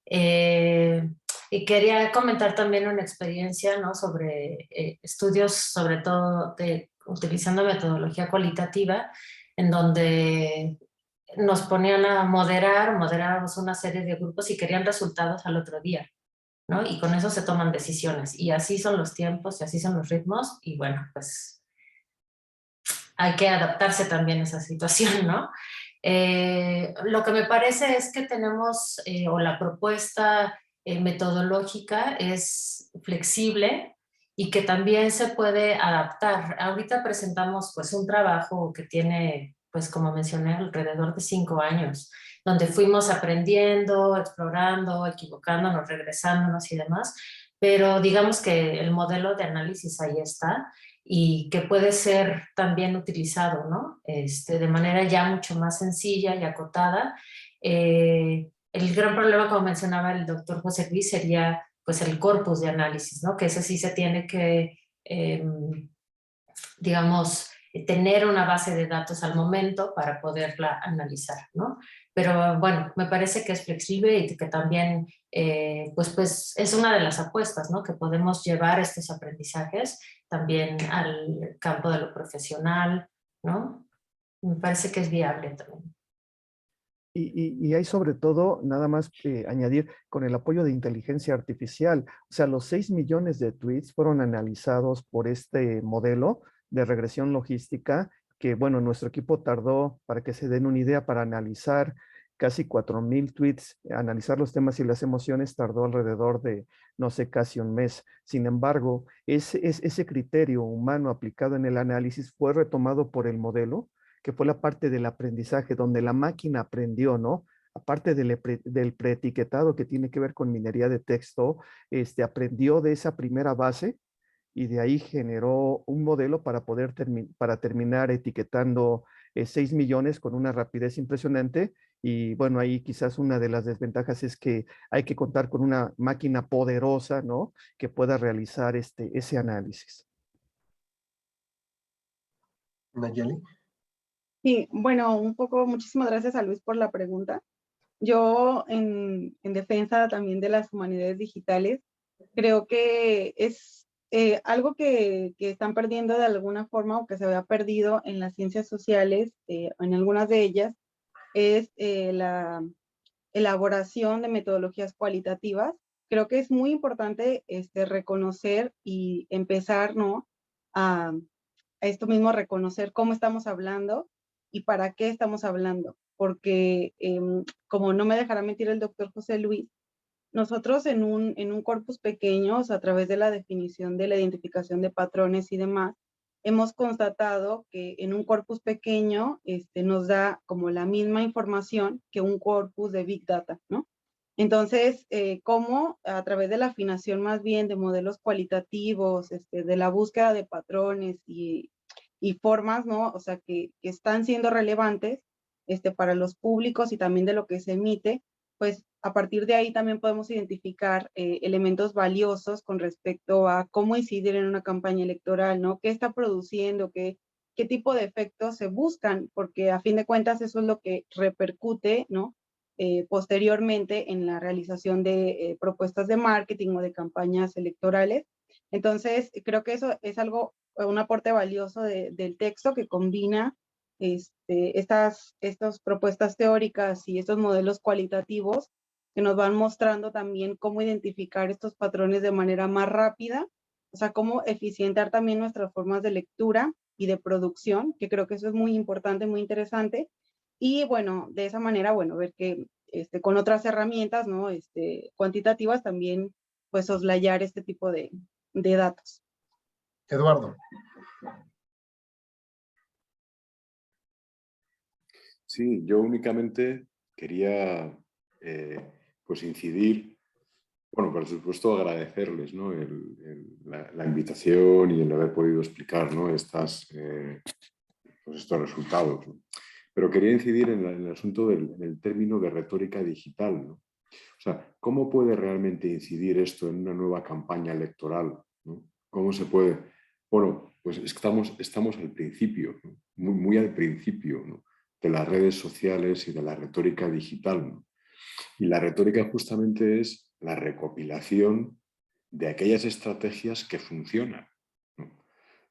Y quería comentar también una experiencia, ¿no? Sobre estudios, sobre todo utilizando metodología cualitativa, en donde nos ponían a moderábamos una serie de grupos y querían resultados al otro día, ¿no? Y con eso se toman decisiones. Y así son los tiempos y así son los ritmos. Y bueno, pues hay que adaptarse también a esa situación, ¿no? Lo que me parece es que tenemos, o la propuesta metodológica es flexible y que también se puede adaptar. Ahorita presentamos pues un trabajo que tiene, pues como mencioné, alrededor de 5 años, donde fuimos aprendiendo, explorando, equivocándonos, regresándonos y demás, pero digamos que el modelo de análisis ahí está y que puede ser también utilizado, ¿no? De manera ya mucho más sencilla y acotada. El gran problema, como mencionaba el doctor José Luis, sería pues el corpus de análisis, ¿no? Que ese sí se tiene que, digamos, tener una base de datos al momento para poderla analizar, ¿no? Pero bueno, me parece que es flexible y que también pues es una de las apuestas, ¿no? Que podemos llevar estos aprendizajes también al campo de lo profesional, ¿no? Me parece que es viable también. Y hay sobre todo, nada más añadir, con el apoyo de inteligencia artificial. O sea, los 6 millones de tweets fueron analizados por este modelo de regresión logística que, bueno, nuestro equipo tardó, para que se den una idea, para analizar casi 4,000 tweets, analizar los temas y las emociones, tardó alrededor de, no sé, casi un mes. Sin embargo, ese criterio humano aplicado en el análisis fue retomado por el modelo, que fue la parte del aprendizaje, donde la máquina aprendió, ¿no? Aparte del preetiquetado que tiene que ver con minería de texto, aprendió de esa primera base y de ahí generó un modelo para poder para terminar etiquetando 6 millones con una rapidez impresionante. Y bueno, ahí quizás una de las desventajas es que hay que contar con una máquina poderosa, ¿no? Que pueda realizar ese análisis. Nayeli. Sí, bueno, un poco, muchísimas gracias a Luis por la pregunta. Yo, en defensa también de las humanidades digitales, creo que es algo que están perdiendo de alguna forma o que se había perdido en las ciencias sociales, en algunas de ellas, es la elaboración de metodologías cualitativas. Creo que es muy importante reconocer y empezar, ¿no? A esto mismo, reconocer cómo estamos hablando y para qué estamos hablando. Porque, como no me dejará mentir el doctor José Luis, nosotros en un corpus pequeño, o sea, a través de la definición de la identificación de patrones y demás, hemos constatado que en un corpus pequeño nos da como la misma información que un corpus de Big Data, ¿no? Entonces, cómo a través de la afinación más bien de modelos cualitativos, de la búsqueda de patrones y formas, ¿no? O sea, que están siendo relevantes para los públicos y también de lo que se emite, pues a partir de ahí también podemos identificar elementos valiosos con respecto a cómo incidir en una campaña electoral, ¿no? ¿Qué está produciendo? ¿Qué tipo de efectos se buscan? Porque a fin de cuentas eso es lo que repercute, ¿no? Posteriormente en la realización de propuestas de marketing o de campañas electorales. Entonces, creo que eso es algo, un aporte valioso del texto que combina estas propuestas teóricas y estos modelos cualitativos que nos van mostrando también cómo identificar estos patrones de manera más rápida, o sea, cómo eficientar también nuestras formas de lectura y de producción, que creo que eso es muy importante, muy interesante. Y bueno, de esa manera, bueno, ver que con otras herramientas, ¿no? Cuantitativas también, pues, soslayar este tipo de datos. Eduardo. Sí, yo únicamente quería pues incidir, bueno, por supuesto agradecerles, ¿no? La invitación y el haber podido explicar, ¿no? pues estos resultados, ¿no? Pero quería incidir en el asunto del término de retórica digital, ¿no? O sea, ¿cómo puede realmente incidir esto en una nueva campaña electoral, ¿no? ¿Cómo se puede? Bueno, pues estamos al principio, ¿no? Muy al principio, ¿no? De las redes sociales y de la retórica digital, ¿no? Y la retórica justamente es la recopilación de aquellas estrategias que funcionan, ¿no?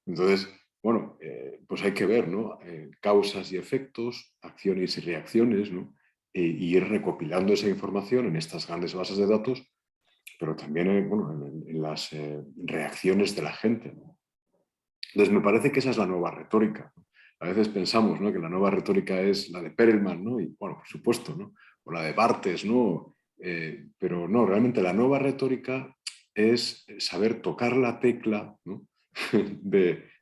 Entonces, bueno, pues hay que ver, ¿no? Causas y efectos, acciones y reacciones, ¿no? Y ir recopilando esa información en estas grandes bases de datos, pero también bueno, en las reacciones de la gente, ¿no? Entonces, me parece que esa es la nueva retórica, ¿no? A veces pensamos, ¿no? Que la nueva retórica es la de Perelman, ¿no? Y, bueno, por supuesto, ¿no? O la de Barthes, ¿no? Pero no, realmente la nueva retórica es saber tocar la tecla, ¿no?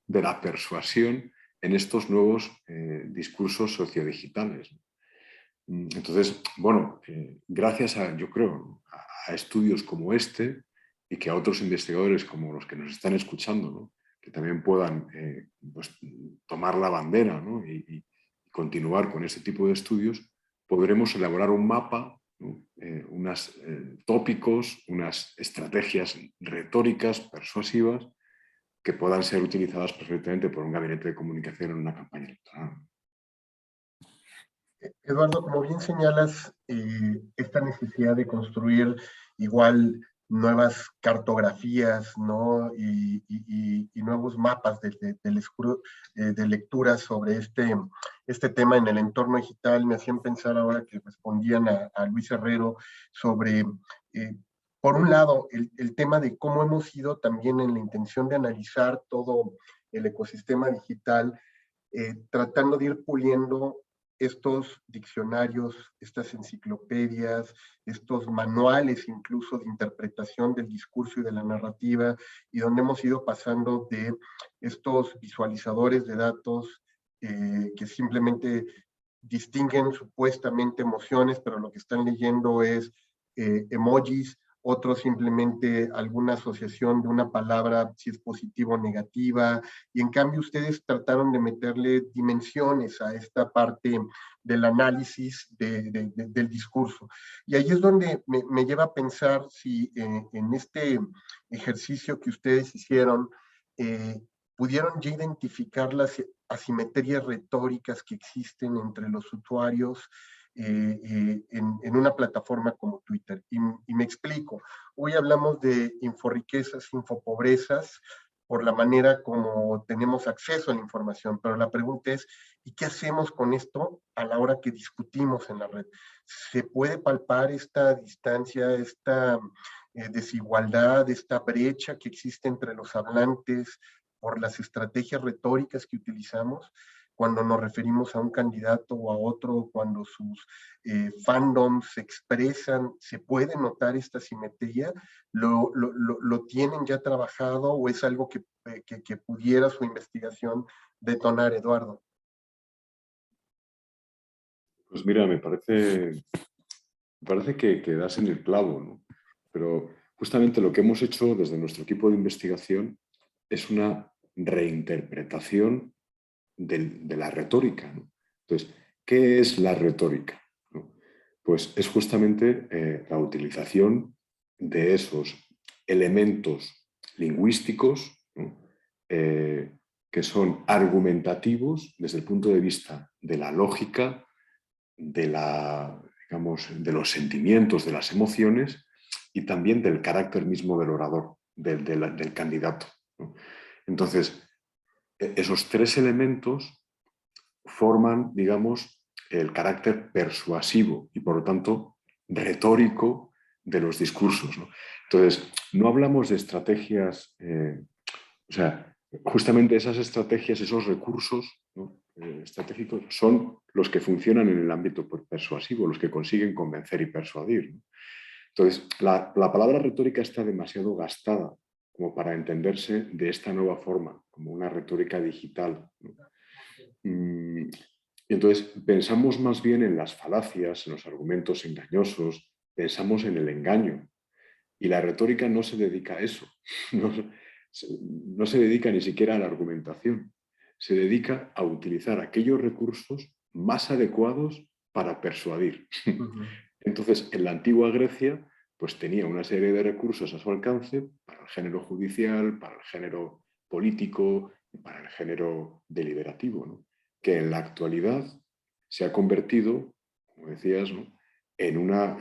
de la persuasión en estos nuevos discursos sociodigitales. Entonces, bueno, gracias yo creo, a estudios como este y que a otros investigadores como los que nos están escuchando, ¿no? Que también puedan pues, tomar la bandera, ¿no? y continuar con este tipo de estudios, podremos elaborar un mapa, ¿no? Unos tópicos, unas estrategias retóricas, persuasivas, que puedan ser utilizadas perfectamente por un gabinete de comunicación en una campaña electoral. Eduardo, como bien señalas, esta necesidad de construir igual nuevas cartografías, ¿no? y nuevos mapas de lectura sobre este tema en el entorno digital me hacían pensar ahora que respondían a Luis Herrero sobre, por un lado, el tema de cómo hemos ido también en la intención de analizar todo el ecosistema digital, tratando de ir puliendo estos diccionarios, estas enciclopedias, estos manuales incluso de interpretación del discurso y de la narrativa, y donde hemos ido pasando de estos visualizadores de datos que simplemente distinguen supuestamente emociones, pero lo que están leyendo es emojis, otros simplemente alguna asociación de una palabra, si es positiva o negativa, y en cambio ustedes trataron de meterle dimensiones a esta parte del análisis del discurso. Y ahí es donde me lleva a pensar si en este ejercicio que ustedes hicieron, pudieron ya identificar las asimetrías retóricas que existen entre los usuarios en una plataforma como Twitter. Y me explico. Hoy hablamos de inforriquezas, infopobrezas, por la manera como tenemos acceso a la información, pero la pregunta es, ¿y qué hacemos con esto a la hora que discutimos en la red? ¿Se puede palpar esta distancia, esta desigualdad, esta brecha que existe entre los hablantes por las estrategias retóricas que utilizamos cuando nos referimos a un candidato o a otro, cuando sus fandoms se expresan? ¿Se puede notar esta simetría? ¿Lo tienen ya trabajado o es algo que pudiera su investigación detonar, Eduardo? Pues mira, me parece que das en el clavo, ¿no? Pero justamente lo que hemos hecho desde nuestro equipo de investigación es una reinterpretación de la retórica, ¿no? Entonces, ¿qué es la retórica? ¿No? Pues es justamente la utilización de esos elementos lingüísticos, ¿no? Que son argumentativos desde el punto de vista de la lógica, digamos, de los sentimientos, de las emociones y también del carácter mismo del orador, del candidato, ¿no? Entonces, esos tres elementos forman, digamos, el carácter persuasivo y, por lo tanto, retórico de los discursos, ¿no? Entonces, no hablamos de estrategias, o sea, justamente esas estrategias, esos recursos, ¿no? Estratégicos son los que funcionan en el ámbito persuasivo, los que consiguen convencer y persuadir, ¿no? Entonces, la palabra retórica está demasiado gastada como para entenderse de esta nueva forma, como una retórica digital, ¿no? Y entonces pensamos más bien en las falacias, en los argumentos engañosos, pensamos en el engaño. Y la retórica no se dedica a eso, no se dedica ni siquiera a la argumentación, se dedica a utilizar aquellos recursos más adecuados para persuadir. Entonces, en la antigua Grecia, pues tenía una serie de recursos a su alcance para el género judicial, para el género político y para el género deliberativo, ¿no? Que en la actualidad se ha convertido, como decías, ¿no?, en una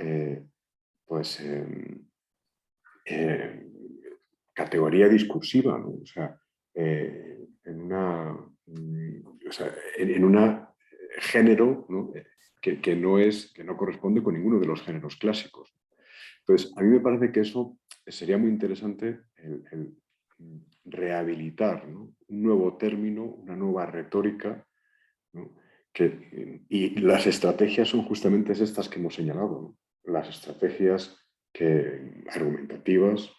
categoría discursiva, ¿no? O sea, en una, en una género, ¿no?, que no corresponde con ninguno de los géneros clásicos. Entonces, a mí me parece que eso sería muy interesante el rehabilitar, ¿no?, un nuevo término, una nueva retórica, ¿no?, y las estrategias son justamente estas que hemos señalado, ¿no? Las estrategias argumentativas,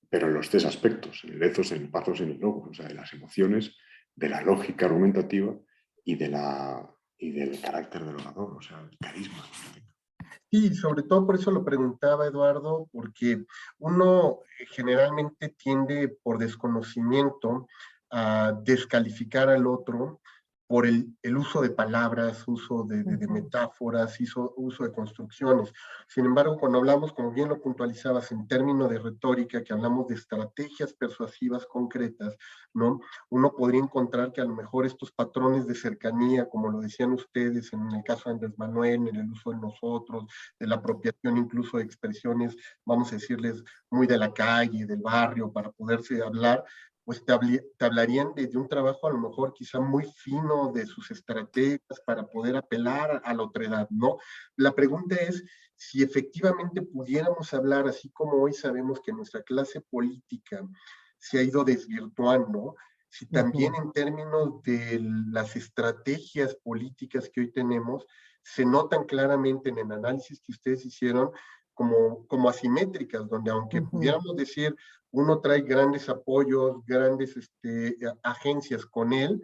pero en los tres aspectos, en el ethos, en el pathos, en el logos, o sea, de las emociones, de la lógica argumentativa y del carácter del orador, o sea, el carisma. Sí, sobre todo por eso lo preguntaba Eduardo, porque uno generalmente tiende por desconocimiento a descalificar al otro por el uso de palabras, uso de metáforas, uso de construcciones. Sin embargo, cuando hablamos, como bien lo puntualizabas, en términos de retórica, que hablamos de estrategias persuasivas concretas, ¿no?, uno podría encontrar que a lo mejor estos patrones de cercanía, como lo decían ustedes en el caso de Andrés Manuel, en el uso de nosotros, de la apropiación incluso de expresiones, vamos a decirles, muy de la calle, del barrio, para poderse hablar, pues te hablarían de un trabajo a lo mejor quizá muy fino de sus estrategias para poder apelar a la otredad, ¿no? La pregunta es si efectivamente pudiéramos hablar, así como hoy sabemos que nuestra clase política se ha ido desvirtuando, si también en términos de las estrategias políticas que hoy tenemos, se notan claramente en el análisis que ustedes hicieron como asimétricas, donde aunque pudiéramos decir uno trae grandes apoyos, grandes agencias con él,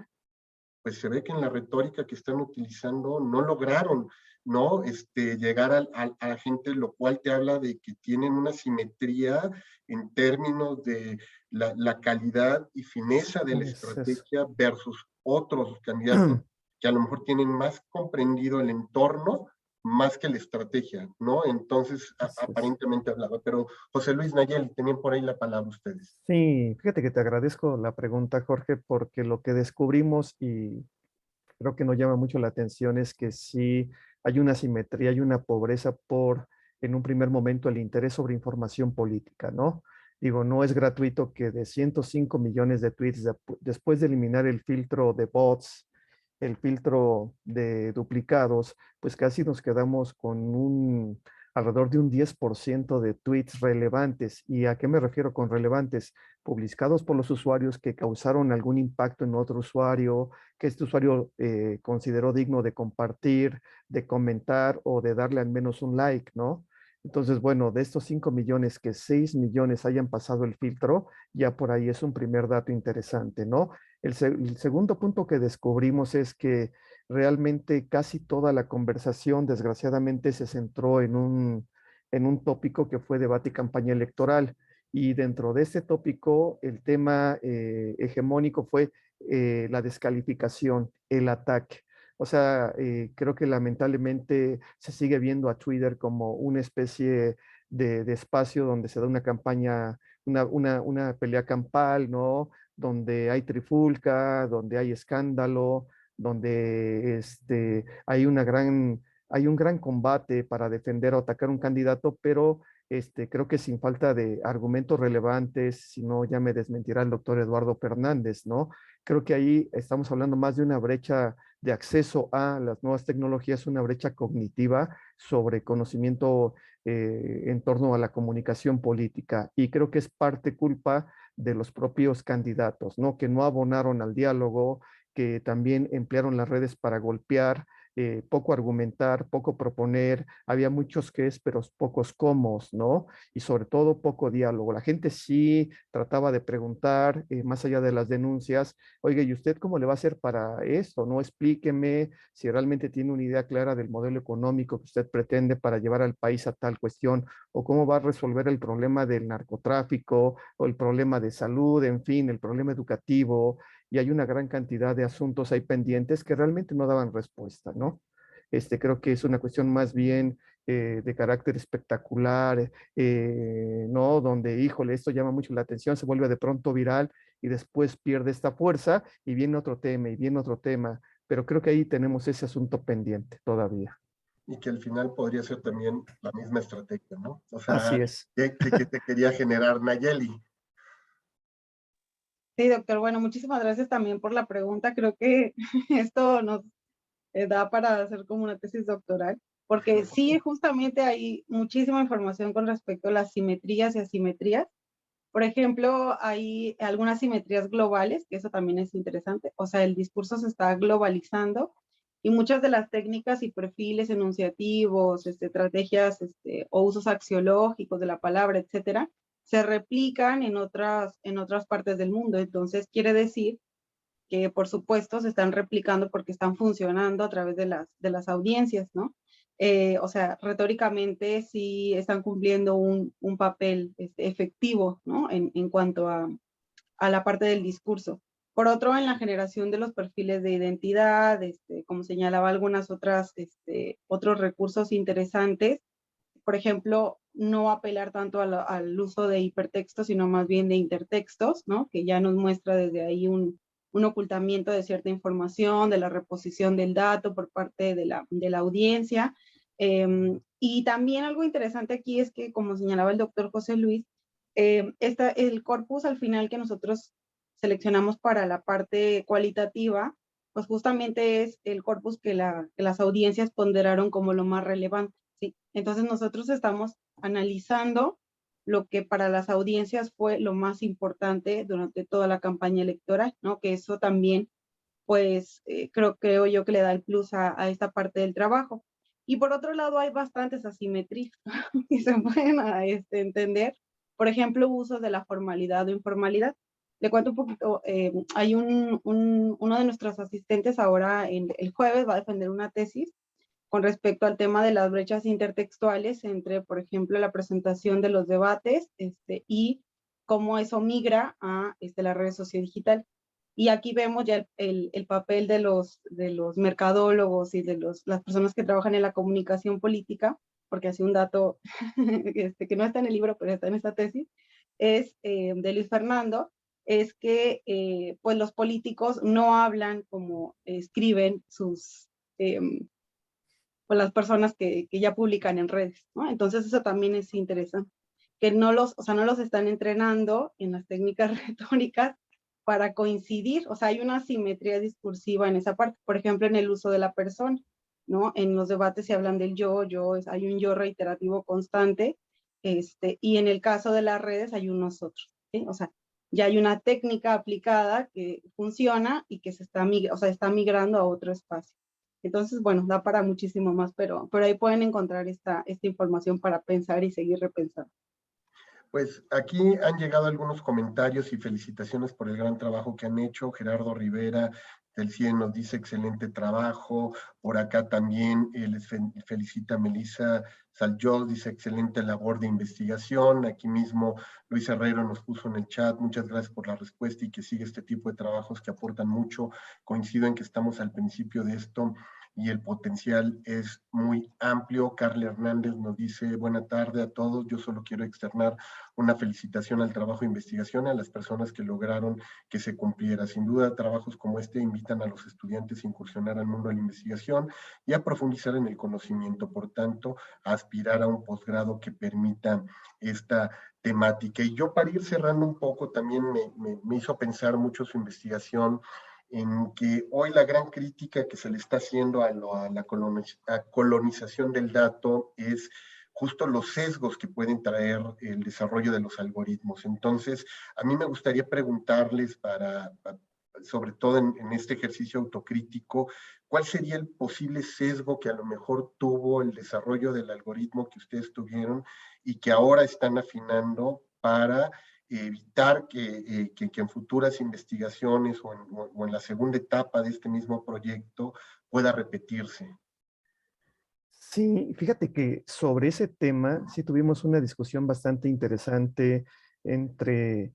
pues se ve que en la retórica que están utilizando no lograron, ¿no?, llegar a la gente, lo cual te habla de que tienen una simetría en términos de la calidad y fineza de la estrategia versus otros candidatos que a lo mejor tienen más comprendido el entorno más que la estrategia, ¿no? Entonces, aparentemente hablaba. Pero José Luis, Nayeli, tenían por ahí la palabra ustedes. Sí, fíjate que te agradezco la pregunta, Jorge, porque lo que descubrimos y creo que nos llama mucho la atención es que sí hay una simetría, hay una pobreza por, en un primer momento, el interés sobre información política, ¿no? Digo, no es gratuito que de 105 millones de tweets, después de eliminar el filtro de bots, el filtro de duplicados, pues casi nos quedamos con alrededor de un 10% de tweets relevantes. ¿Y a qué me refiero con relevantes? Publicados por los usuarios que causaron algún impacto en otro usuario, que este usuario consideró digno de compartir, de comentar o de darle al menos un like, ¿no? Entonces, bueno, de estos 5 millones, que 6 millones hayan pasado el filtro, ya por ahí es un primer dato interesante, ¿no? El segundo punto que descubrimos es que realmente casi toda la conversación, desgraciadamente, se centró en un tópico que fue debate y campaña electoral. Y dentro de ese tópico, el tema hegemónico fue la descalificación, el ataque. O sea, creo que lamentablemente se sigue viendo a Twitter como una especie de espacio donde se da una campaña, una pelea campal, ¿no? Donde hay trifulca, donde hay escándalo, donde hay hay un gran combate para defender o atacar un candidato, pero creo que sin falta de argumentos relevantes, si no ya me desmentirá el doctor Eduardo Fernández, ¿no? Creo que ahí estamos hablando más de una brecha de acceso a las nuevas tecnologías, una brecha cognitiva sobre conocimiento en torno a la comunicación política. Y creo que es parte culpa de los propios candidatos, ¿no? Que no abonaron al diálogo, que también emplearon las redes para golpear, poco argumentar, poco proponer, había muchos qués, pero pocos cómo, ¿no? Y sobre todo poco diálogo. La gente sí trataba de preguntar, más allá de las denuncias, oiga, ¿y usted cómo le va a hacer para esto? No, explíqueme si realmente tiene una idea clara del modelo económico que usted pretende para llevar al país a tal cuestión, o cómo va a resolver el problema del narcotráfico, o el problema de salud, en fin, el problema educativo, y hay una gran cantidad de asuntos ahí pendientes que realmente no daban respuesta, ¿no? Creo que es una cuestión más bien de carácter espectacular, ¿no? Donde, híjole, esto llama mucho la atención, se vuelve de pronto viral y después pierde esta fuerza y viene otro tema y viene otro tema, pero creo que ahí tenemos ese asunto pendiente todavía. Y que al final podría ser también la misma estrategia, ¿no? O Así sea, es. que te quería generar Nayeli. Sí, doctor. Bueno, muchísimas gracias también por la pregunta. Creo que esto nos da para hacer como una tesis doctoral, porque sí, justamente hay muchísima información con respecto a las simetrías y asimetrías. Por ejemplo, hay algunas simetrías globales, que eso también es interesante. O sea, el discurso se está globalizando y muchas de las técnicas y perfiles enunciativos, estrategias o usos axiológicos de la palabra, etcétera, se replican en otras partes del mundo. Entonces, quiere decir que por supuesto se están replicando porque están funcionando a través de las audiencias, ¿no? O sea, retóricamente sí están cumpliendo un papel efectivo, ¿no? En cuanto a la parte del discurso. Por otro, en la generación de los perfiles de identidad, como señalaba algunas otras, otros recursos interesantes, por ejemplo, no apelar tanto al uso de hipertextos, sino más bien de intertextos, ¿no? Que ya nos muestra desde ahí un ocultamiento de cierta información, de la reposición del dato por parte de la audiencia. Y también algo interesante aquí es que, como señalaba el doctor José Luis, el corpus al final que nosotros seleccionamos para la parte cualitativa, pues justamente es el corpus que las audiencias ponderaron como lo más relevante. ¿Sí? Entonces nosotros estamos analizando lo que para las audiencias fue lo más importante durante toda la campaña electoral, ¿no? Que eso también, pues, creo yo que le da el plus a esta parte del trabajo. Y por otro lado, hay bastantes asimetrías que se pueden entender. Por ejemplo, usos de la formalidad o informalidad. Le cuento un poquito, hay uno de nuestros asistentes ahora, el jueves, va a defender una tesis con respecto al tema de las brechas intertextuales entre, por ejemplo, la presentación de los debates y cómo eso migra a las redes sociodigitales. Y aquí vemos ya el papel de los mercadólogos y de las personas que trabajan en la comunicación política, porque así un dato que no está en el libro, pero está en esta tesis, es de Luis Fernando, es que pues los políticos no hablan como escriben sus o las personas que ya publican en redes, ¿no? Entonces eso también es interesante, que no los están entrenando en las técnicas retóricas para coincidir, o sea, hay una simetría discursiva en esa parte, por ejemplo, en el uso de la persona, ¿no? En los debates se hablan del yo, hay un yo reiterativo constante, y en el caso de las redes hay un nosotros, ¿sí? O sea, ya hay una técnica aplicada que funciona y que está migrando a otro espacio. Entonces, bueno, da para muchísimo más, pero ahí pueden encontrar esta información para pensar y seguir repensando. Pues aquí han llegado algunos comentarios y felicitaciones por el gran trabajo que han hecho. Gerardo Rivera del CIE nos dice excelente trabajo. Por acá también les felicita a Melissa Saljol, dice excelente labor de investigación. Aquí mismo Luis Herrero nos puso en el chat, muchas gracias por la respuesta y que sigue este tipo de trabajos que aportan mucho. Coincido en que estamos al principio de esto y el potencial es muy amplio. Carla Hernández nos dice, buena tarde a todos, yo solo quiero externar una felicitación al trabajo de investigación, a las personas que lograron que se cumpliera. Sin duda, trabajos como este invitan a los estudiantes a incursionar al mundo de la investigación y a profundizar en el conocimiento, por tanto, a aspirar a un posgrado que permita esta temática. Y yo para ir cerrando un poco, también me hizo pensar mucho su investigación en que hoy la gran crítica que se le está haciendo a la colonización del dato es justo los sesgos que pueden traer el desarrollo de los algoritmos. Entonces, a mí me gustaría preguntarles sobre todo en este ejercicio autocrítico, ¿cuál sería el posible sesgo que a lo mejor tuvo el desarrollo del algoritmo que ustedes tuvieron y que ahora están afinando para evitar que en futuras investigaciones o en la segunda etapa de este mismo proyecto pueda repetirse? Sí, fíjate que sobre ese tema sí tuvimos una discusión bastante interesante entre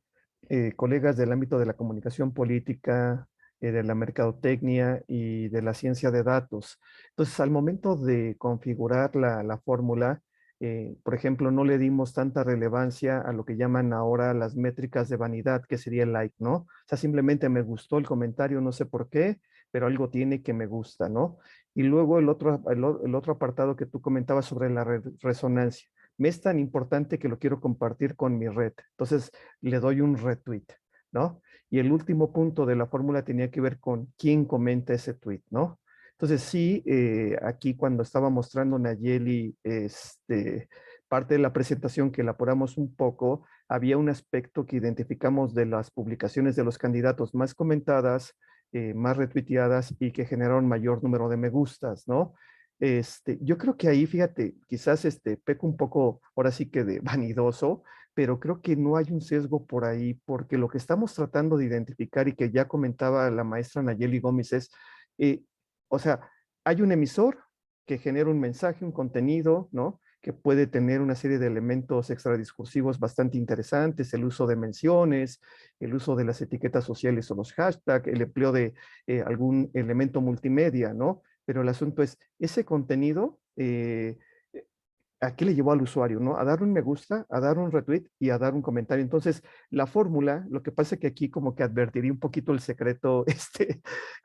colegas del ámbito de la comunicación política, de la mercadotecnia y de la ciencia de datos. Entonces, al momento de configurar la fórmula, por ejemplo, no le dimos tanta relevancia a lo que llaman ahora las métricas de vanidad, que sería el like, ¿no? O sea, simplemente me gustó el comentario, no sé por qué, pero algo tiene que me gusta, ¿no? Y luego el otro apartado que tú comentabas sobre la resonancia. Me es tan importante que lo quiero compartir con mi red. Entonces le doy un retweet, ¿no? Y el último punto de la fórmula tenía que ver con quién comenta ese tweet, ¿no? Entonces sí, aquí cuando estaba mostrando Nayeli parte de la presentación que elaboramos un poco, había un aspecto que identificamos de las publicaciones de los candidatos más comentadas, más retuiteadas y que generaron mayor número de me gustas, ¿no? Yo creo que ahí, fíjate, quizás peco un poco, ahora sí que de vanidoso, pero creo que no hay un sesgo por ahí, porque lo que estamos tratando de identificar y que ya comentaba la maestra Nayeli Gómez es, eh, o sea, hay un emisor que genera un mensaje, un contenido, ¿no? Que puede tener una serie de elementos extradiscursivos bastante interesantes, el uso de menciones, el uso de las etiquetas sociales o los hashtags, el empleo de algún elemento multimedia, ¿no? Pero el asunto es, ese contenido, ¿a qué le llevó al usuario, no? A dar un me gusta, a dar un retweet y a dar un comentario. Entonces, la fórmula, lo que pasa es que aquí como que advertiría un poquito el secreto,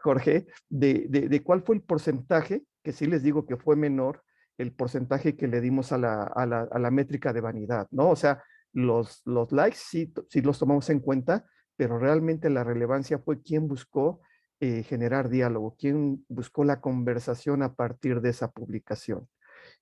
Jorge, de cuál fue el porcentaje, que sí les digo que fue menor, el porcentaje que le dimos a la métrica de vanidad, ¿no? O sea, los likes sí los tomamos en cuenta, pero realmente la relevancia fue quién buscó generar diálogo, quién buscó la conversación a partir de esa publicación.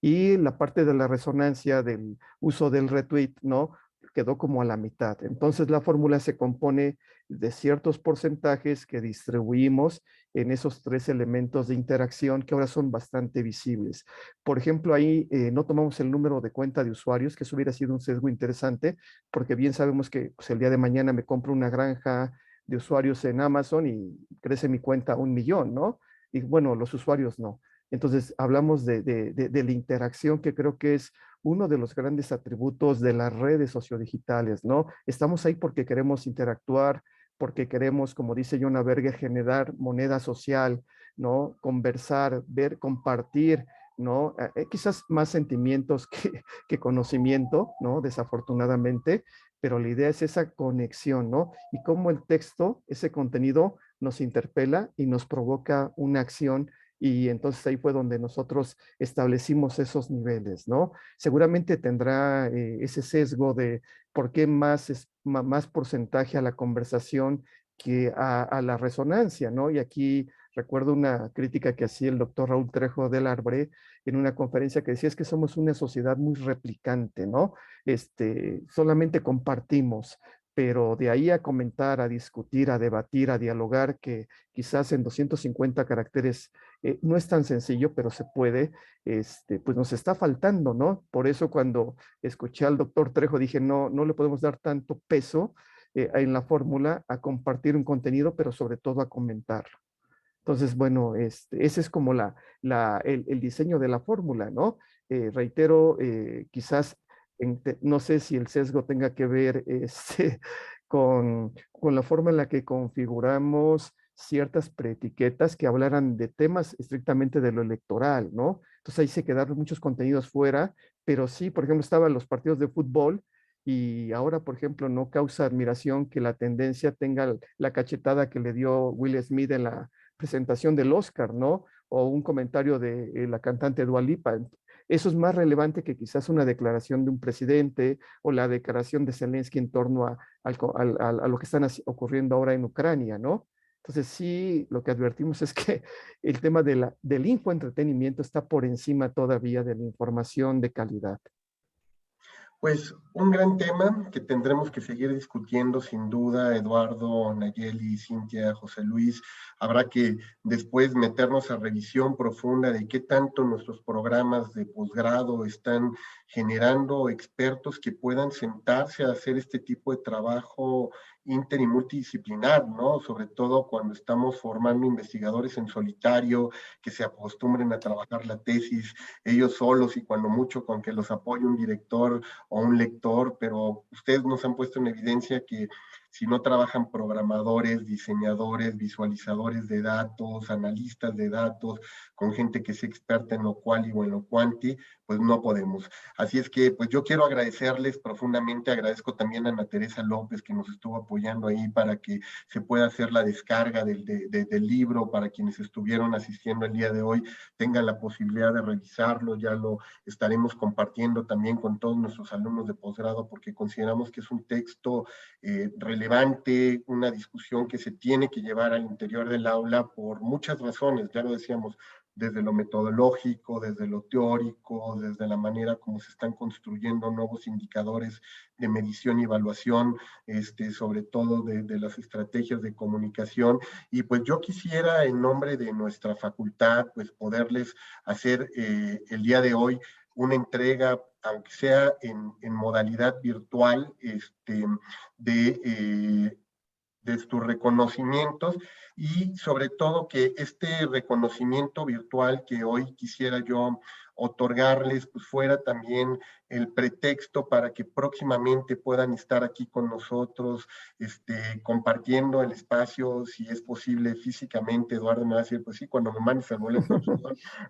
Y la parte de la resonancia del uso del retweet, ¿no? Quedó como a la mitad. Entonces la fórmula se compone de ciertos porcentajes que distribuimos en esos tres elementos de interacción que ahora son bastante visibles. Por ejemplo, ahí no tomamos el número de cuenta de usuarios, que eso hubiera sido un sesgo interesante, porque bien sabemos que pues, el día de mañana me compro una granja de usuarios en Amazon y crece mi cuenta a 1 millón, ¿no? Y bueno, los usuarios no. Entonces, hablamos de la interacción, que creo que es uno de los grandes atributos de las redes sociodigitales, ¿no? Estamos ahí porque queremos interactuar, porque queremos, como dice Jonah Berger, generar moneda social, ¿no? Conversar, ver, compartir, ¿no? Quizás más sentimientos que conocimiento, ¿no? Desafortunadamente, pero la idea es esa conexión, ¿no? Y cómo el texto, ese contenido, nos interpela y nos provoca una acción, y entonces ahí fue donde nosotros establecimos esos niveles, ¿no? Seguramente tendrá ese sesgo de por qué más porcentaje a la conversación que a la resonancia, ¿no? Y aquí recuerdo una crítica que hacía el doctor Raúl Trejo del Arbre en una conferencia que decía es que somos una sociedad muy replicante, ¿no? Solamente compartimos, pero de ahí a comentar, a discutir, a debatir, a dialogar, que quizás en 250 caracteres no es tan sencillo, pero se puede, pues nos está faltando, ¿no? Por eso cuando escuché al doctor Trejo dije, no, no le podemos dar tanto peso en la fórmula a compartir un contenido, pero sobre todo a comentarlo. Entonces, bueno, ese es como el diseño de la fórmula, ¿no? Reitero, quizás, no sé si el sesgo tenga que ver con la forma en la que configuramos ciertas preetiquetas que hablaran de temas estrictamente de lo electoral, ¿no? Entonces ahí se quedaron muchos contenidos fuera, pero sí, por ejemplo, estaban los partidos de fútbol y ahora, por ejemplo, no causa admiración que la tendencia tenga la cachetada que le dio Will Smith en la presentación del Oscar, ¿no? O un comentario de la cantante Dua Lipa. Eso es más relevante que quizás una declaración de un presidente o la declaración de Zelensky en torno a lo que está ocurriendo ahora en Ucrania, ¿no? Entonces sí, lo que advertimos es que el tema del infoentretenimiento está por encima todavía de la información de calidad. Pues un gran tema que tendremos que seguir discutiendo sin duda, Eduardo, Nayeli, Cintia, José Luis. Habrá que después meternos a revisión profunda de qué tanto nuestros programas de posgrado están generando expertos que puedan sentarse a hacer este tipo de trabajo inter y multidisciplinar, ¿no? Sobre todo cuando estamos formando investigadores en solitario, que se acostumbren a trabajar la tesis ellos solos y cuando mucho con que los apoye un director o un lector, pero ustedes nos han puesto en evidencia que si no trabajan programadores, diseñadores, visualizadores de datos, analistas de datos, con gente que sea experta en lo cual o en lo cuanti, pues no podemos. Así es que pues yo quiero agradecerles profundamente, agradezco también a Ana Teresa López que nos estuvo apoyando ahí para que se pueda hacer la descarga del libro, para quienes estuvieron asistiendo el día de hoy tengan la posibilidad de revisarlo, ya lo estaremos compartiendo también con todos nuestros alumnos de posgrado porque consideramos que es un texto relevante, una discusión que se tiene que llevar al interior del aula por muchas razones, ya lo decíamos, desde lo metodológico, desde lo teórico, desde la manera como se están construyendo nuevos indicadores de medición y evaluación, sobre todo de las estrategias de comunicación. Y pues yo quisiera, en nombre de nuestra facultad, pues poderles hacer el día de hoy una entrega, aunque sea en modalidad virtual, de tus reconocimientos y sobre todo que este reconocimiento virtual que hoy quisiera yo otorgarles pues fuera también el pretexto para que próximamente puedan estar aquí con nosotros compartiendo el espacio, si es posible físicamente. Eduardo me va a decir, pues sí, cuando me mandes el boleto,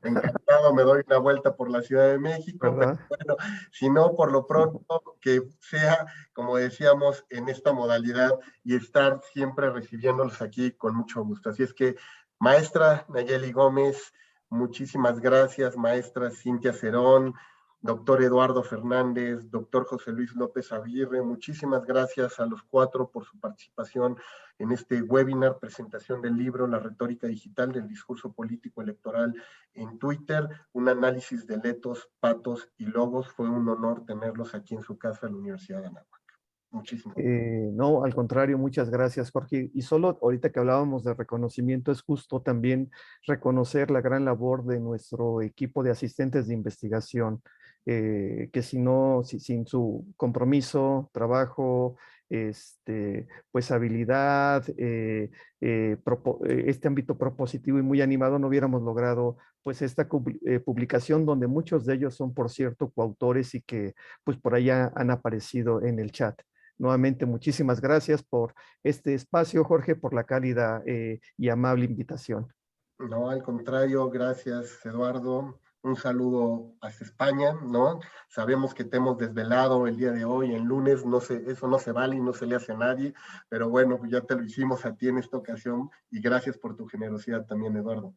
encantado, me doy una vuelta por la Ciudad de México, ¿verdad? pero bueno, si no, por lo pronto que sea, como decíamos, en esta modalidad y estar siempre recibiéndolos aquí con mucho gusto. Así es que, maestra Nayeli Gómez, muchísimas gracias, maestra Cintia Cerón, doctor Eduardo Fernández, doctor José Luis López Aguirre, muchísimas gracias a los cuatro por su participación en este webinar, presentación del libro La retórica digital del discurso político electoral en Twitter, un análisis de letos, patos y logos. Fue un honor tenerlos aquí en su casa en la Universidad de Anáhuac. Muchísimas gracias. No, al contrario, muchas gracias, Jorge. Y solo ahorita que hablábamos de reconocimiento, es justo también reconocer la gran labor de nuestro equipo de asistentes de investigación, que si no, sin su compromiso, trabajo, pues habilidad, este ámbito propositivo y muy animado, no hubiéramos logrado pues esta publicación donde muchos de ellos son, por cierto, coautores y que pues por allá han aparecido en el chat. Nuevamente, muchísimas gracias por este espacio, Jorge, por la cálida y amable invitación. No, al contrario, gracias, Eduardo. Un saludo hasta España, ¿no? Sabemos que te hemos desvelado el día de hoy, el lunes, no sé, eso no se vale y no se le hace a nadie, pero bueno, ya te lo hicimos a ti en esta ocasión y gracias por tu generosidad también, Eduardo.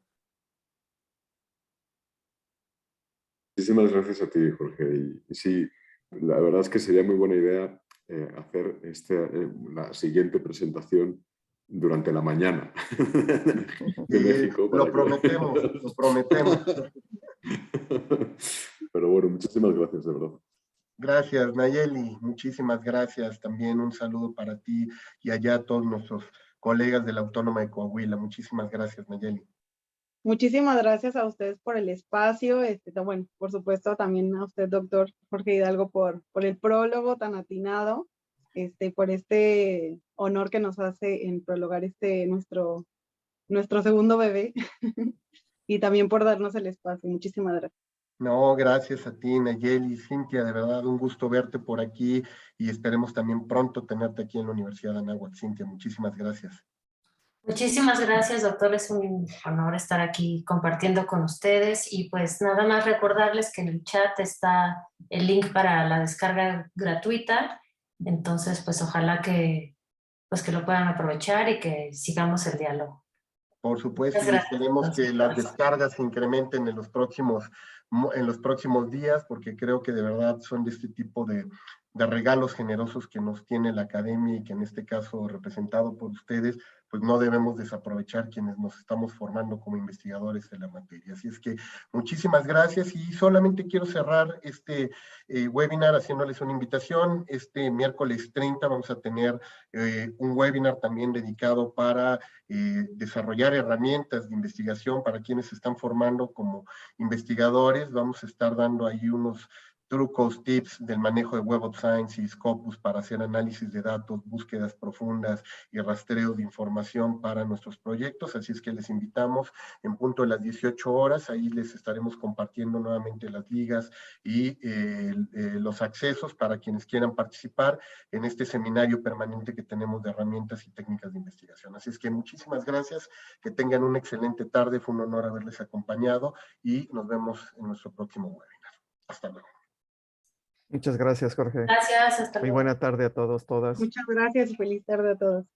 Muchísimas gracias a ti, Jorge. Y sí, la verdad es que sería muy buena idea hacer la siguiente presentación durante la mañana de México. Lo prometemos, lo prometemos. Pero bueno, muchísimas gracias, de verdad. Gracias, Nayeli. Muchísimas gracias. También un saludo para ti y allá a todos nuestros colegas de la Autónoma de Coahuila. Muchísimas gracias, Nayeli. Muchísimas gracias a ustedes por el espacio. Bueno, por supuesto también a usted, doctor Jorge Hidalgo, por el prólogo tan atinado, por este honor que nos hace en prologar nuestro segundo bebé y también por darnos el espacio. Muchísimas gracias. No, gracias a ti, Nayeli, Cintia, de verdad un gusto verte por aquí y esperemos también pronto tenerte aquí en la Universidad de Anáhuac. Cintia, muchísimas gracias. Muchísimas gracias, doctor. Es un honor estar aquí compartiendo con ustedes y pues nada más recordarles que en el chat está el link para la descarga gratuita. Entonces, pues ojalá que lo puedan aprovechar y que sigamos el diálogo. Por supuesto, y esperemos que las descargas se incrementen en los próximos días, porque creo que de verdad son de este tipo de regalos generosos que nos tiene la academia y que en este caso representado por ustedes, pues no debemos desaprovechar quienes nos estamos formando como investigadores en la materia. Así es que muchísimas gracias, y solamente quiero cerrar este webinar haciéndoles una invitación. Este miércoles 30 vamos a tener un webinar también dedicado para desarrollar herramientas de investigación para quienes se están formando como investigadores. Vamos a estar dando ahí unos trucos, tips del manejo de Web of Science y Scopus para hacer análisis de datos, búsquedas profundas y rastreo de información para nuestros proyectos. Así es que les invitamos en punto de las 18 horas. Ahí les estaremos compartiendo nuevamente las ligas y los accesos para quienes quieran participar en este seminario permanente que tenemos de herramientas y técnicas de investigación. Así es que muchísimas gracias, que tengan una excelente tarde. Fue un honor haberles acompañado y nos vemos en nuestro próximo webinar. Hasta luego. Muchas gracias, Jorge. Gracias, hasta Muy luego. buena tarde a todos, todas. Muchas gracias y feliz tarde a todos.